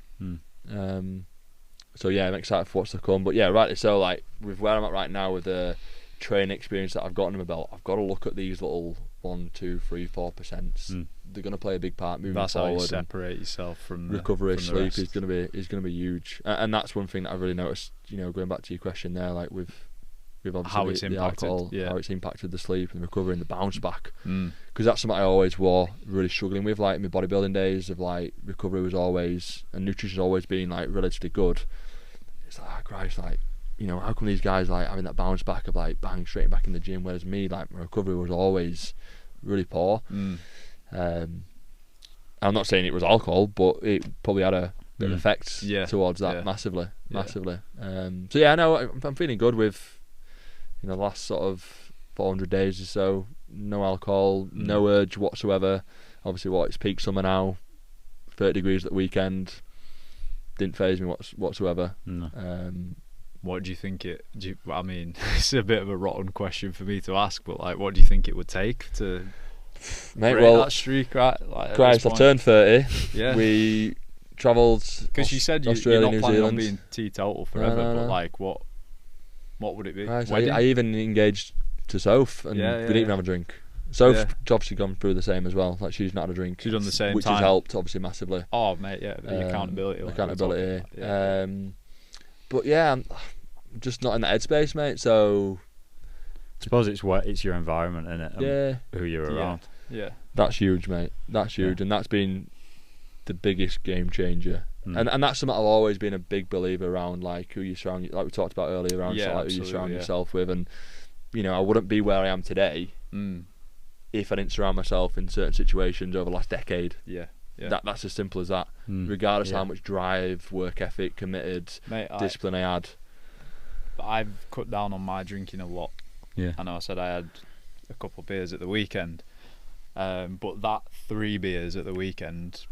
So yeah, I'm excited for what's to come. But yeah, rightly so. Like with where I'm at right now, with the training experience that I've got under my belt, I've got to look at these little 1, 2, 3, 4%. They're going to play a big part moving that's forward. That's how you separate yourself from recovery. From sleep is going to be huge, and that's one thing that I've really noticed. Going back to your question there, like with obviously how it's the impacted, alcohol, how it's impacted the sleep and the recovery and the bounce back. Because that's something I always were really struggling with. Like in my bodybuilding days, of like recovery was always and nutrition's always been like relatively good. It's like, Christ, like how come these guys like having that bounce back of like bang straight back in the gym, whereas me, like my recovery was always really poor. I'm not saying it was alcohol, but it probably had a bit of effect towards that massively. So yeah, I know I'm feeling good with the last sort of 400 days or so. No alcohol, no urge whatsoever. Obviously, it's peak summer now, 30 degrees at the weekend. Didn't faze me whatsoever. No. What do you think I mean, it's a bit of a rotten question for me to ask, but like, what do you think it would take to break that streak? Right, like, Christ, I turned 30. Yeah, we travelled because you said Australia, you're not New planning Zealand. on being teetotal forever. No. But like, what would it be? Christ, I even engaged to Soph, and we didn't even have a drink. Soph's obviously gone through the same as well. Like she's not had a drink. She's done the same, which has helped obviously massively. Oh mate, yeah, the accountability. But yeah, I'm just not in that headspace, mate. So I suppose it's your environment, innit? And who you're around. Yeah, that's huge, mate. That's huge, and that's been the biggest game changer. And that's something I've always been a big believer around, like who you surround, like we talked about earlier, around sort of like who you surround yourself with. And I wouldn't be where I am today if I didn't surround myself in certain situations over the last decade. That's as simple as that. Regardless of how much drive, work ethic, committed, discipline I had. I've cut down on my drinking a lot. I know I said I had a couple of beers at the weekend, but that 3 beers at the weekend,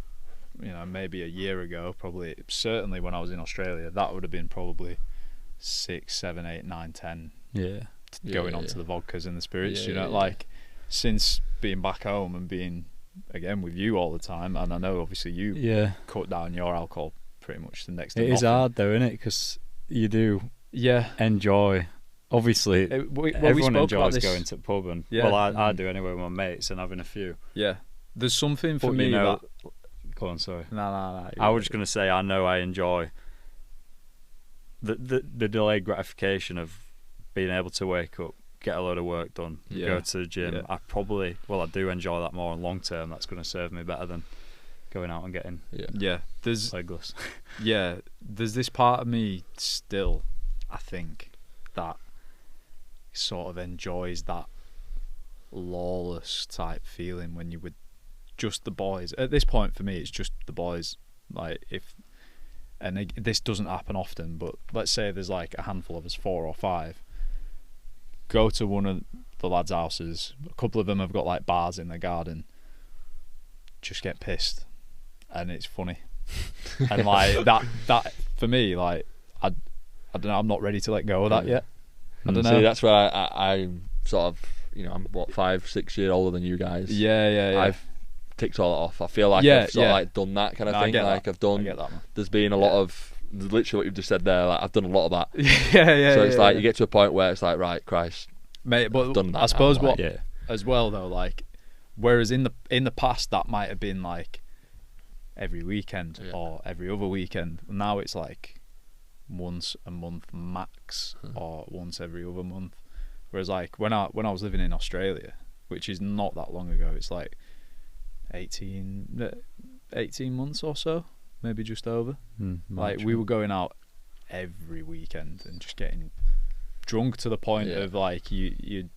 maybe a year ago, probably, certainly when I was in Australia, that would have been probably 6, 7, 8, 9, 10. Going on to the vodkas and the spirits, like since being back home and being again with you all the time, and I know obviously you cut down your alcohol pretty much the next. It is hard though, isn't it? Because you do enjoy. Obviously, everyone enjoys going to the pub, and I do anyway with my mates and having a few. There's something for me that. Go on, sorry. No. I was just gonna say I know I enjoy the delayed gratification of being able to wake up, get a load of work done, go to the gym. I do enjoy that more in long term. That's going to serve me better than going out and getting there's legless. There's this part of me still, I think, that sort of enjoys that lawless type feeling when you would just the boys. At this point for me, it's just the boys. Like this doesn't happen often, but let's say there's like a handful of us, 4 or 5. Go to one of the lads' houses. A couple of them have got like bars in their garden. Just get pissed, and it's funny. And like that for me, like I don't know. I'm not ready to let go of that yet. I don't know. See, that's where I'm sort of. I'm 5, 6 years older than you guys. Yeah. I've ticked all that off. I feel like I've sort of like done that kind of thing. Like I've done. I get that, man. There's been a lot of. Literally what you've just said there, like I've done a lot of that. So it's like you get to a point where it's like, right, Christ, mate. But done that I suppose now, as well though, like whereas in the past that might have been like every weekend or every other weekend. Now it's like once a month max, or once every other month. Whereas like when I was living in Australia, which is not that long ago, it's like 18 months or so, maybe just over. Like we were going out every weekend and just getting drunk to the point of like you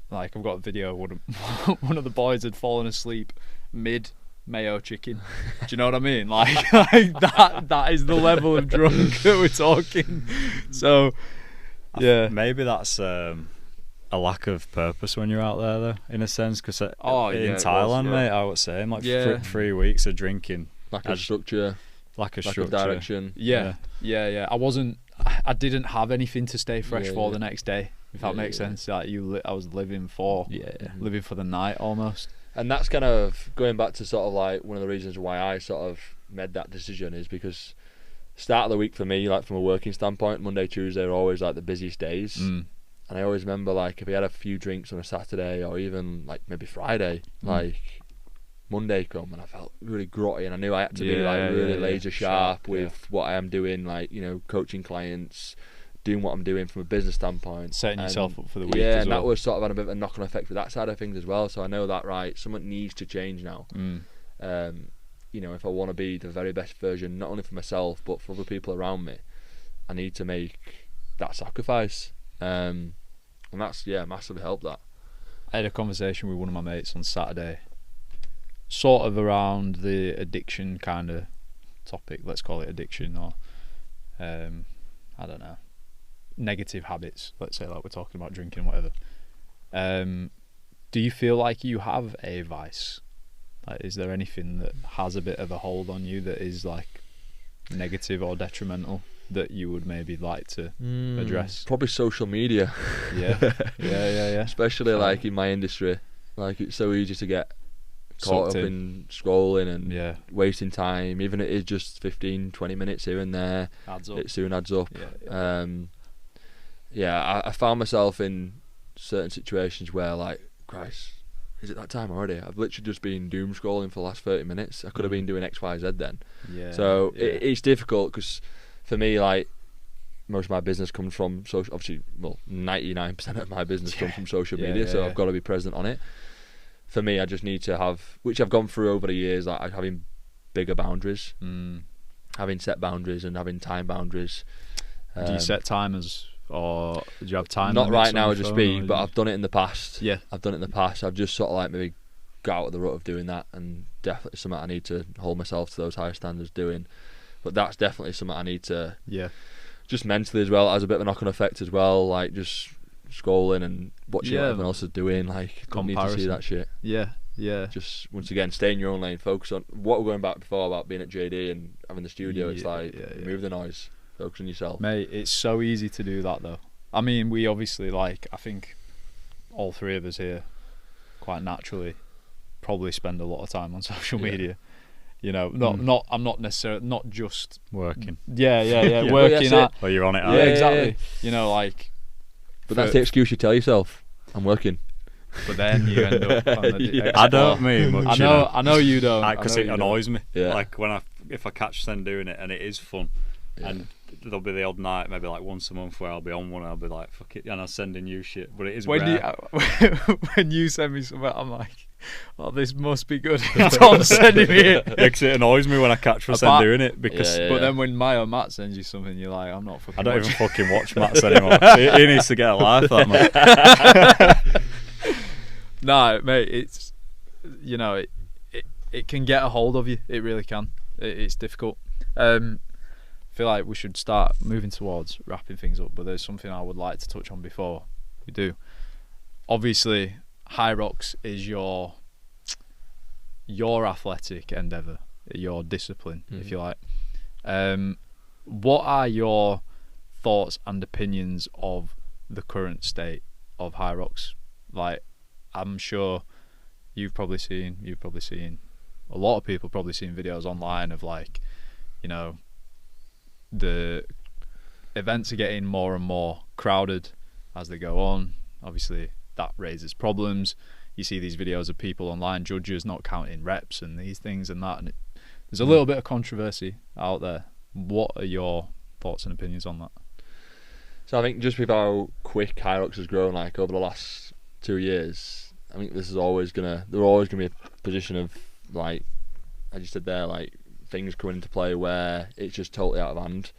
like, I've got a video one of the boys had fallen asleep mid mayo chicken. Do you know what I mean? Like that is the level of drunk that we're talking. So maybe that's a lack of purpose when you're out there, though, in a sense, because in Thailand, mate, I was saying like 3 weeks of drinking, lack of structure, lack of direction. Yeah. I didn't have anything to stay fresh for the next day, if that makes sense. Like I was living for the night almost. And that's kind of going back to sort of like one of the reasons why I sort of made that decision, is because start of the week for me, like from a working standpoint, Monday, Tuesday are always like the busiest days. And I always remember, like, if we had a few drinks on a Saturday or even like maybe Friday, like Monday come and I felt really grotty, and I knew I had to be like really laser sharp with what I am doing, like, you know, coaching clients, doing what I'm doing from a business standpoint, setting yourself up for the week. Yeah, and that was sort of had a bit of a knock-on effect with that side of things as well. So I know that, right, something needs to change now. You know, if I want to be the very best version, not only for myself but for other people around me, I need to make that sacrifice. And that's massively helped that. I had a conversation with one of my mates on Saturday, sort of around the addiction kind of topic. Let's call it addiction, or I don't know, negative habits, let's say, like we're talking about drinking, whatever. Do you feel like you have a vice? Like, is there anything that has a bit of a hold on you that is like negative or detrimental that you would maybe like to address? Probably social media. Yeah. Especially like in my industry, like it's so easy to get caught up in scrolling and wasting time, even if it is just 15-20 minutes here and there. It soon adds up. I found myself in certain situations where, like, Christ, is it that time already? I've literally just been doom scrolling for the last 30 minutes. I could have been doing X, Y, Z then. It's difficult, because for me, like, most of my business comes from social. Obviously, well, 99% of my business comes from social media, so I've got to be present on it. For me, I just need to have, which I've gone through over the years, like having bigger boundaries, having set boundaries and having time boundaries. Do you set timers, or do you have time? Not right now as I speak, but I've done it in the past. Yeah, I've done it in the past. I've just sort of like maybe got out of the rut of doing that, and definitely something I need to hold myself to those higher standards doing. But that's definitely something I need to, just mentally as well, as a bit of a knock-on effect as well, like just scrolling and watching what everyone else is doing, like, don't need to see that shit. Just, once again, stay in your own lane, focus on what we're going back before about being at JD and having the studio. It's like, remove the noise, focus on yourself. Mate, it's so easy to do that, though. I mean, we obviously, like, I think all three of us here quite naturally probably spend a lot of time on social media. You know, I'm not necessarily, not just working. Working at. Well, you're on it. Exactly. You know, like. But that's the excuse you tell yourself. I'm working. But then you end up. I don't mean much. I know you don't. Because it annoys me. Like if I catch them doing it and it is fun, and there'll be the odd night, maybe like once a month, where I'll be on one and I'll be like, fuck it, and I'll send in you shit. But it is rare. When you send me something, I'm like, oh, this must be good. Don't send me it. Because it annoys me when I catch myself doing it. Because but then when Matt sends you something, you're like, I'm not fucking. I don't even fucking watch Matt's anymore. He needs to get a life, that man. No, mate, it's, you know, it can get a hold of you. It really can. It's difficult. I feel like we should start moving towards wrapping things up, but there's something I would like to touch on before we do. Obviously, Hyrox is your athletic endeavour, your discipline, if you like. What are your thoughts and opinions of the current state of Hyrox? Like, I'm sure you've probably seen a lot of people probably seen videos online of, like, you know, the events are getting more and more crowded as they go on. Obviously that raises problems. You see these videos of people online, judges not counting reps and these things and that, and there's a little bit of controversy out there. What are your thoughts and opinions on that? So I think just with how quick Hyrox has grown, like over the last 2 years, I think this is always gonna be a position of, like, as you said there, like things coming into play where it's just totally out of hand.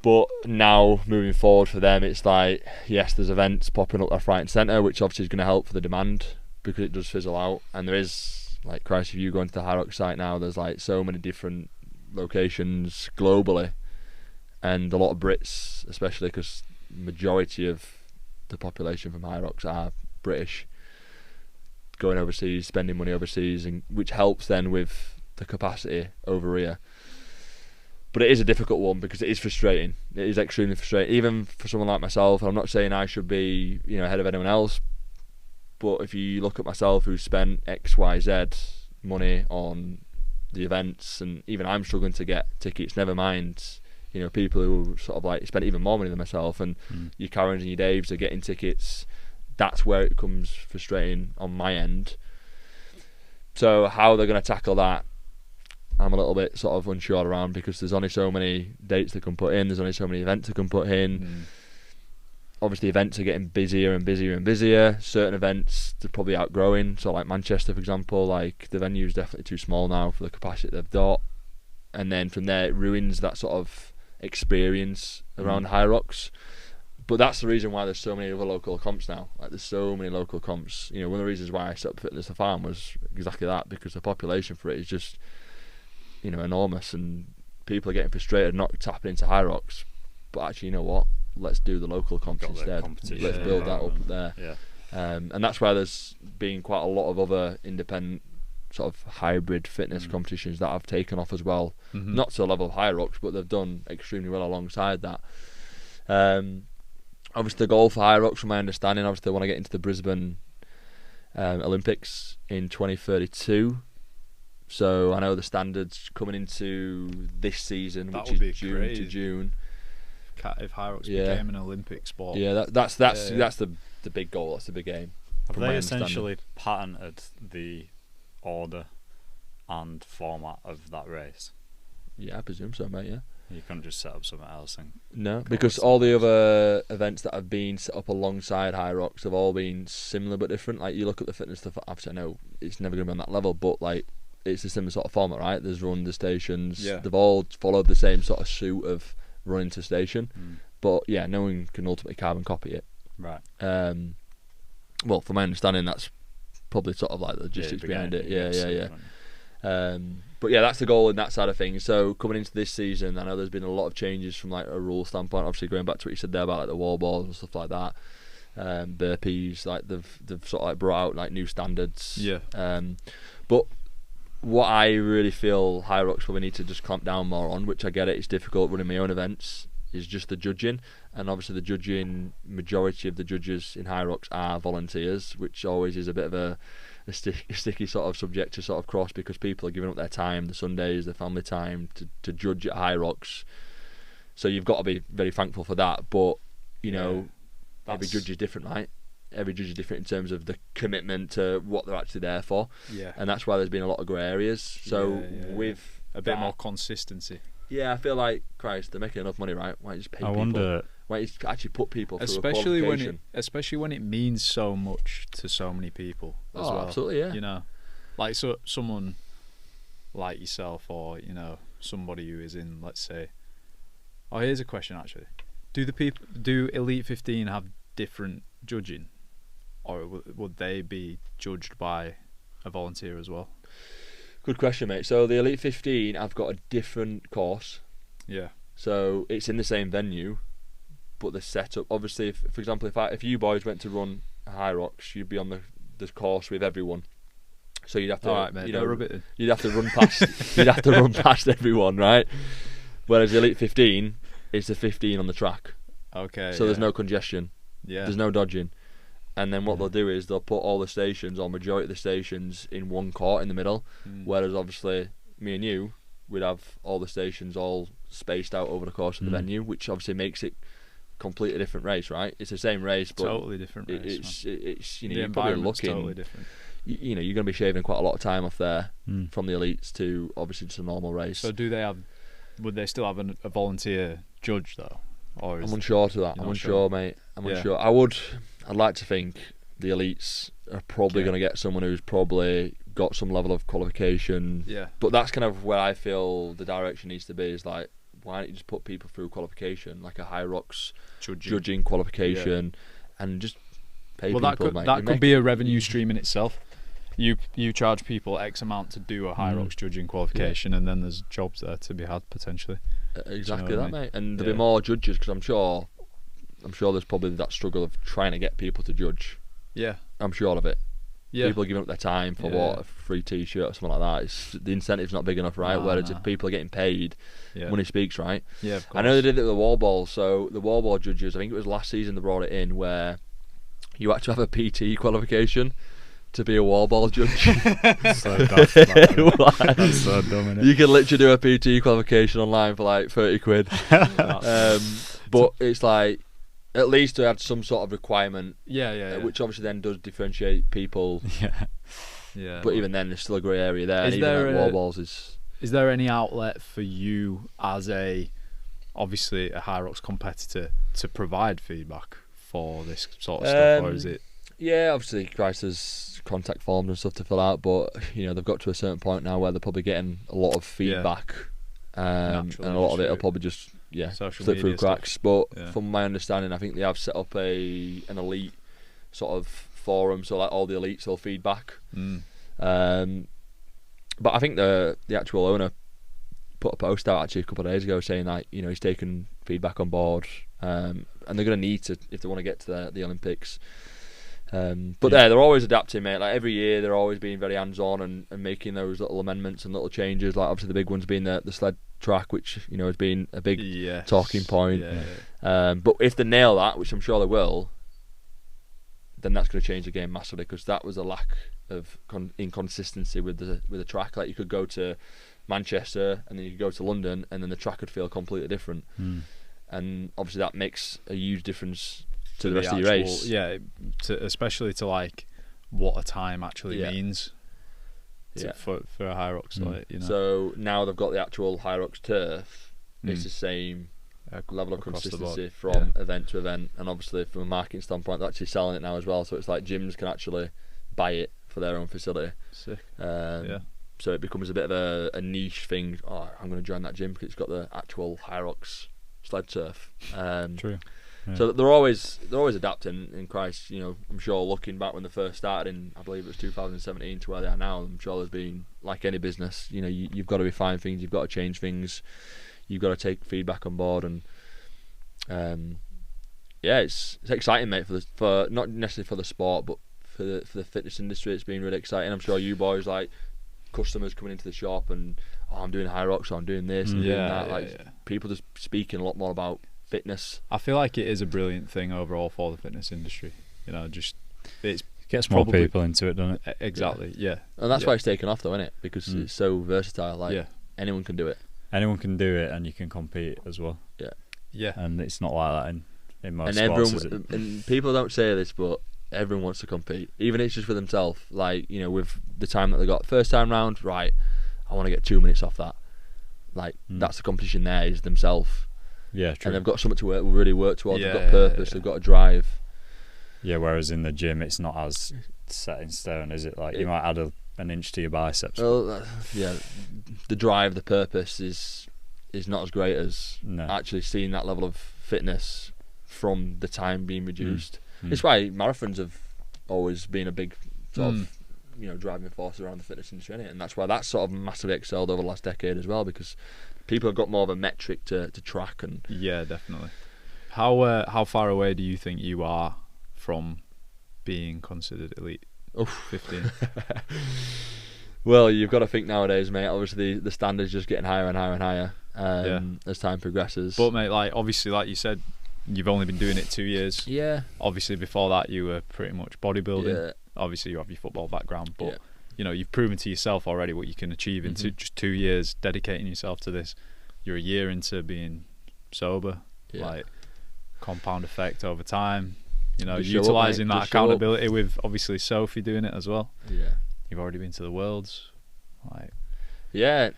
But now moving forward for them, it's like, yes, there's events popping up left, right and centre, which obviously is going to help for the demand because it does fizzle out. And there is, like, Christ, if you go into the Hyrox site now, there's like so many different locations globally, and a lot of Brits, especially because majority of the population from Hyrox are British, going overseas, spending money overseas, and which helps then with the capacity over here. But it is a difficult one because it is frustrating. It is extremely frustrating, even for someone like myself. I'm not saying I should be, ahead of anyone else, but if you look at myself, who spent X, Y, Z money on the events, and even I'm struggling to get tickets. Never mind, people who sort of like spent even more money than myself, and your Karens and your Daves are getting tickets. That's where it becomes frustrating on my end. So how they're going to tackle that, I'm a little bit sort of unsure around, because there's only so many dates they can put in, there's only so many events they can put in. Obviously events are getting busier and busier and busier. Certain events they're probably outgrowing, so like Manchester for example, like the venue is definitely too small now for the capacity they've got, and then from there it ruins that sort of experience around Hyrox. But that's the reason why there's so many other local comps now. Like there's so many local comps. One of the reasons why I set up Fitness the Farm was exactly that, because the population for it is just enormous, and people are getting frustrated not tapping into Hyrox. But actually, you know what? Let's do the local comps instead. Let's build that up there. Yeah. And that's why there's been quite a lot of other independent sort of hybrid fitness competitions that have taken off as well. Not to the level of Hyrox, but they've done extremely well alongside that. Obviously, the goal for Hyrox, from my understanding, obviously they want to get into the Brisbane Olympics in 2032. So I know the standards coming into this season, which is June to June. If Hyrox became an Olympic sport. Yeah, that's the big goal. That's the big aim. Have they essentially patented the order and format of that race? Yeah, I presume so, mate. Yeah. You couldn't just set up something else and no, because all the other events that have been set up alongside Hyrox have all been similar but different. Like you look at the fitness stuff, obviously I know it's never going to be on that level, but like it's a similar sort of format, right? There's run the stations. Yeah. They've all followed the same sort of suit of running to station, but yeah, no one can ultimately carbon copy it. Right. Well, from my understanding, that's probably sort of like the logistics behind it. Yeah. But yeah, that's the goal in that side of things. So coming into this season, I know there's been a lot of changes from like a rule standpoint. Obviously, going back to what you said there about like the wall balls and stuff like that, burpees, like they've sort of like brought out like new standards. Yeah. But what I really feel Hyrox probably need to just clamp down more on, which I get it's difficult running my own events, is just the judging. And obviously the judging, majority of the judges in Hyrox are volunteers, which always is a bit of a sticky sort of subject to sort of cross, because people are giving up their time, the Sundays, their family time to judge at Hyrox. So you've got to be very thankful for that. But every judge is different, right? Every judge is different in terms of the commitment to what they're actually there for. Yeah. And that's why there's been a lot of grey areas. So with a bit more consistency. Yeah, I feel like, Christ, they're making enough money, right? Why don't you just pay people? Why don't you actually put people through a qualification? Especially when it means so much to so many people as well. Absolutely, yeah. Like someone like yourself, or somebody who is in, let's say. Oh, here's a question actually: do Elite 15 have different judging, or would they be judged by a volunteer as well? Good question, mate. So the Elite 15, I've got a different course. Yeah. So it's in the same venue, but the setup. Obviously, for example, if you boys went to run Hyrox, you'd be on the course with everyone. So you'd have to, right, mate, you'd have to run past, you'd have to run past everyone, right? Whereas the Elite 15 is the 15 on the track. Okay. So there's no congestion. Yeah. There's no dodging. And then what they'll do is they'll put all the stations, or majority of the stations, in one court in the middle. Whereas obviously me and you would have all the stations all spaced out over the course of the venue, which obviously makes it completely different race, right? It's the same race, but totally different race. It's the you're probably looking totally different. You're going to be shaving quite a lot of time off there from the elites to obviously just a normal race. So would they still have a volunteer judge though? Or I'm unsure to that. I'm unsure, mate. I'm unsure. I'd like to think the elites are probably going to get someone who's probably got some level of qualification. Yeah. But that's kind of where I feel the direction needs to be, is like, why don't you just put people through qualification, like a Hyrox judging qualification, and just pay people, mate. That could be a revenue stream in itself. You charge people X amount to do a Hyrox judging qualification, and then there's jobs there to be had potentially. Exactly that, mate. And there'll be more judges, because I'm sure there's probably that struggle of trying to get people to judge. Yeah, I'm sure of it. Yeah, people giving up their time for a free T-shirt or something like that. The incentive's not big enough, right? Whereas if people are getting paid, money speaks, right? Yeah, of course. I know they did it with the wall ball. So the wall ball judges, I think it was last season they brought it in, where you had to have a PT qualification to be a wall ball judge. So daft, that's so dumb, innit? You can literally do a PT qualification online for like 30 quid. But it's like, at least to have some sort of requirement, which obviously then does differentiate people. Yeah. But even then, there's still a grey area there. And even like wall balls is. Is there any outlet for you as obviously a Hyrox competitor to provide feedback for this sort of stuff, or is it? Yeah, obviously, Christ, there's contact forms and stuff to fill out, but they've got to a certain point now where they're probably getting a lot of feedback, and a lot of it will probably just slip through cracks. But from my understanding, I think they have set up an elite sort of forum, so like all the elites will feedback. But I think the actual owner put a post out actually a couple of days ago saying that he's taken feedback on board, and they're going to need to if they want to get to the Olympics. But they're always adapting, mate. Like every year, they're always being very hands-on and making those little amendments and little changes. Like obviously the big ones being the sled track, which has been a big talking point. But if they nail that, which I'm sure they will, then that's going to change the game massively, because that was a lack of inconsistency with the track. Like you could go to Manchester and then you could go to London, and then the track would feel completely different. And obviously that makes a huge difference to the rest of your race. Yeah, especially to like what a time actually means for a Hyrox. So now they've got the actual Hyrox turf. It's the same level of consistency from event to event, and obviously from a marketing standpoint, they're actually selling it now as well. So it's like gyms can actually buy it for their own facility. Sick. So it becomes a bit of a niche thing. Oh, I'm going to join that gym because it's got the actual Hyrox sled turf. True. Yeah. So they're always adapting. In Christ, I'm sure looking back when they first started in, I believe it was 2017 to where they are now, I'm sure there's been, like any business, you've got to refine things, you've got to change things, you've got to take feedback on board, and it's exciting, mate, for not necessarily for the sport, but for the fitness industry. It's been really exciting. I'm sure you boys, like customers coming into the shop and I'm doing Hyrox, or I'm doing this and doing that. People just speaking a lot more about fitness. I feel like it is a brilliant thing overall for the fitness industry. It gets more people into it, doesn't it? Exactly. Yeah. And that's why it's taken off, though, isn't it? Because it's so versatile. Like anyone can do it. Anyone can do it, and you can compete as well. Yeah. And it's not like that in most sports, is it? And people don't say this, but everyone wants to compete, even if it's just for themselves. Like with the time that they got first time round, right? I want to get 2 minutes off that. Like that's the competition. There is themselves. Yeah, true. And they've got something to really work towards. They've got purpose. They've got a drive. Yeah, whereas in the gym, it's not as set in stone, is it? Like you might add an inch to your biceps. Well, the drive, the purpose is not as great as actually seeing that level of fitness from the time being reduced. It's why marathons have always been a big sort of driving force around the fitness industry, innit? And that's why that's sort of massively excelled over the last decade as well, because people have got more of a metric to track. And definitely. How far away do you think you are from being considered elite? 15. Well, you've got to think nowadays, mate. Obviously, the standard's just getting higher and higher and higher as time progresses. But mate, obviously, like you said, you've only been doing it 2 years. Yeah. Obviously, before that, you were pretty much bodybuilding. Yeah. Obviously, you have your football background, but you've proven to yourself already what you can achieve in just 2 years, dedicating yourself to this. You're a year into being sober, like compound effect over time. Utilising that accountability with obviously Sophie doing it as well. Yeah. You've already been to the Worlds. Yeah,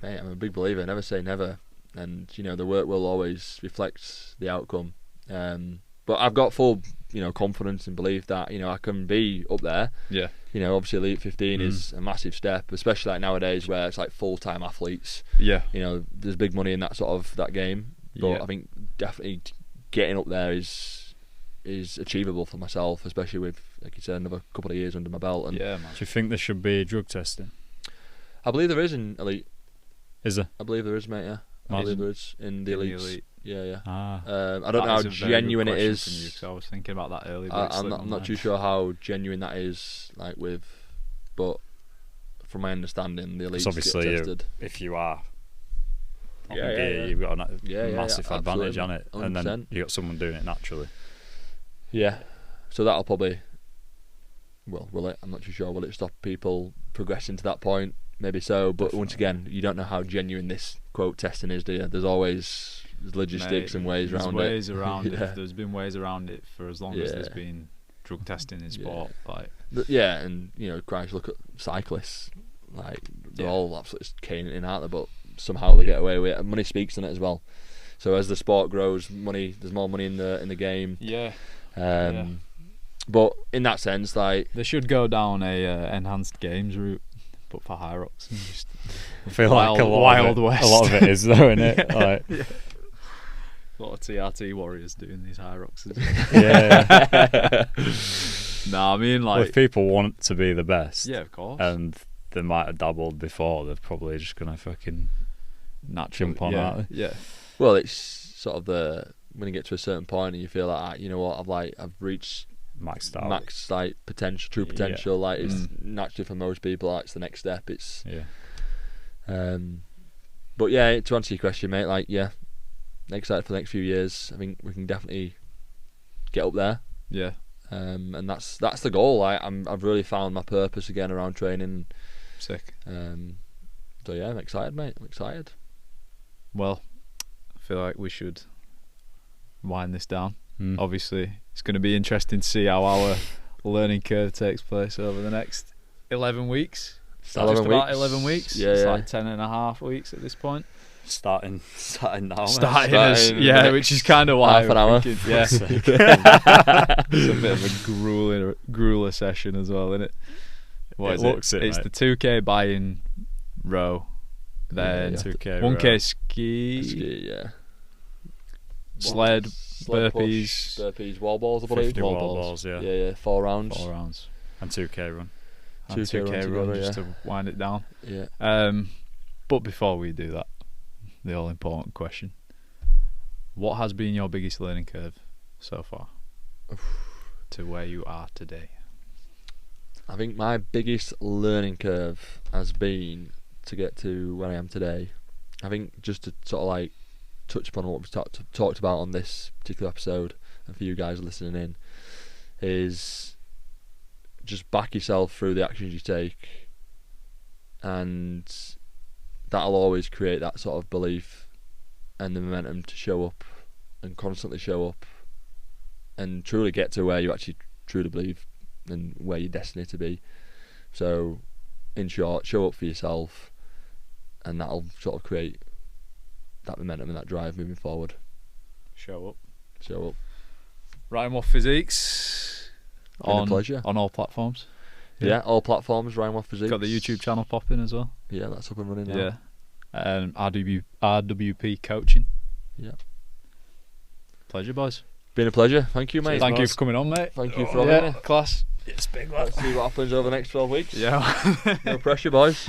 mate, I'm a big believer. Never say never. and you know the work will always reflect the outcome. But I've got full, you know, confidence and belief that, you know, I can be up there. Yeah. You know, obviously Elite 15 is a massive step, especially like nowadays where it's like full-time athletes. Yeah. You know, there's big money in that game. But I think definitely getting up there is achievable for myself, especially with, like you said, another couple of years under my belt. And yeah, man. Do you think there should be drug testing? I believe there is in Elite. Is there? I believe there is, mate. Yeah, I believe there is in the Elite. Yeah. Ah. I don't know how genuine it is. Because I was thinking about that earlier. I'm not too sure how genuine that is, like but from my understanding, the Elite get tested. If you are, you've got a massive advantage on it, 100%. And then you got someone doing it naturally. Yeah, so that'll probably, will it? I'm not too sure. Will it stop people progressing to that point? Maybe so, but once again, you don't know how genuine this quote testing is, do you? There's always logistics and ways around it. There's ways around it. There's been ways around it for as long as there's been drug testing in sport. Yeah, and you know, Christ, look at cyclists. Like they're all absolutely caning in, aren't they? But somehow they get away with it. And money speaks in it as well. So as the sport grows, there's more money in the game. Yeah. But in that sense, like they should go down a enhanced games route. But for Hyrox, and just I feel like a lot of it is though, isn't it? Like, a lot of TRT warriors doing these Hyroxes. No, I mean, like, well, if people want to be the best, yeah, of course, and they might have dabbled before, they're probably just gonna fucking jump on that. Yeah. Well, it's sort of when you get to a certain point and you feel like, you know what, I've reached max like potential, true potential. Like it's naturally for most people, like it's the next step. It's but yeah, to answer your question, mate, like excited for the next few years. I think we can definitely get up there. Yeah. And that's the goal. I've really found my purpose again around training. Sick. So yeah, I'm excited, mate. I'm excited. Well, I feel like we should wind this down. Obviously, it's going to be interesting to see how our learning curve takes place over the next 11 weeks. About 11 weeks. Yeah, it's like 10.5 weeks at this point. Starting now. Which is kind of why half an hour. Thinking, it's a bit of a grueler session as well, isn't it? What is it? It's the 2K buy-in row, then 2K 1K ski, sled, burpees, push, wall balls, I believe. 50 wall balls, yeah, 4 rounds, and 2K run. And 2K run just to wind it down. Yeah. But before we do that, the all important question: what has been your biggest learning curve so far to where you are today? I think my biggest learning curve has been to get to where I am today. I think just to sort of like touch upon what we've talked about on this particular episode, and for you guys listening in, is just back yourself through the actions you take, and that'll always create that sort of belief and the momentum to show up and constantly show up and truly get to where you actually truly believe and where you're destined to be. So in short, show up for yourself, and that'll sort of create that momentum and that drive moving forward. Show up. Ryan Waugh Physiques on all platforms. Yeah, all platforms. Ryan Waugh Physiques. Got the YouTube channel popping as well. Yeah, that's up and running now. Yeah, RWP coaching. Yeah. Pleasure, boys. Been a pleasure. Thank you, mate. Thank you for coming on, mate. Thank you for having me. Class. It's big, lad. Let's see what happens over the next 12 weeks. Yeah. No pressure, boys.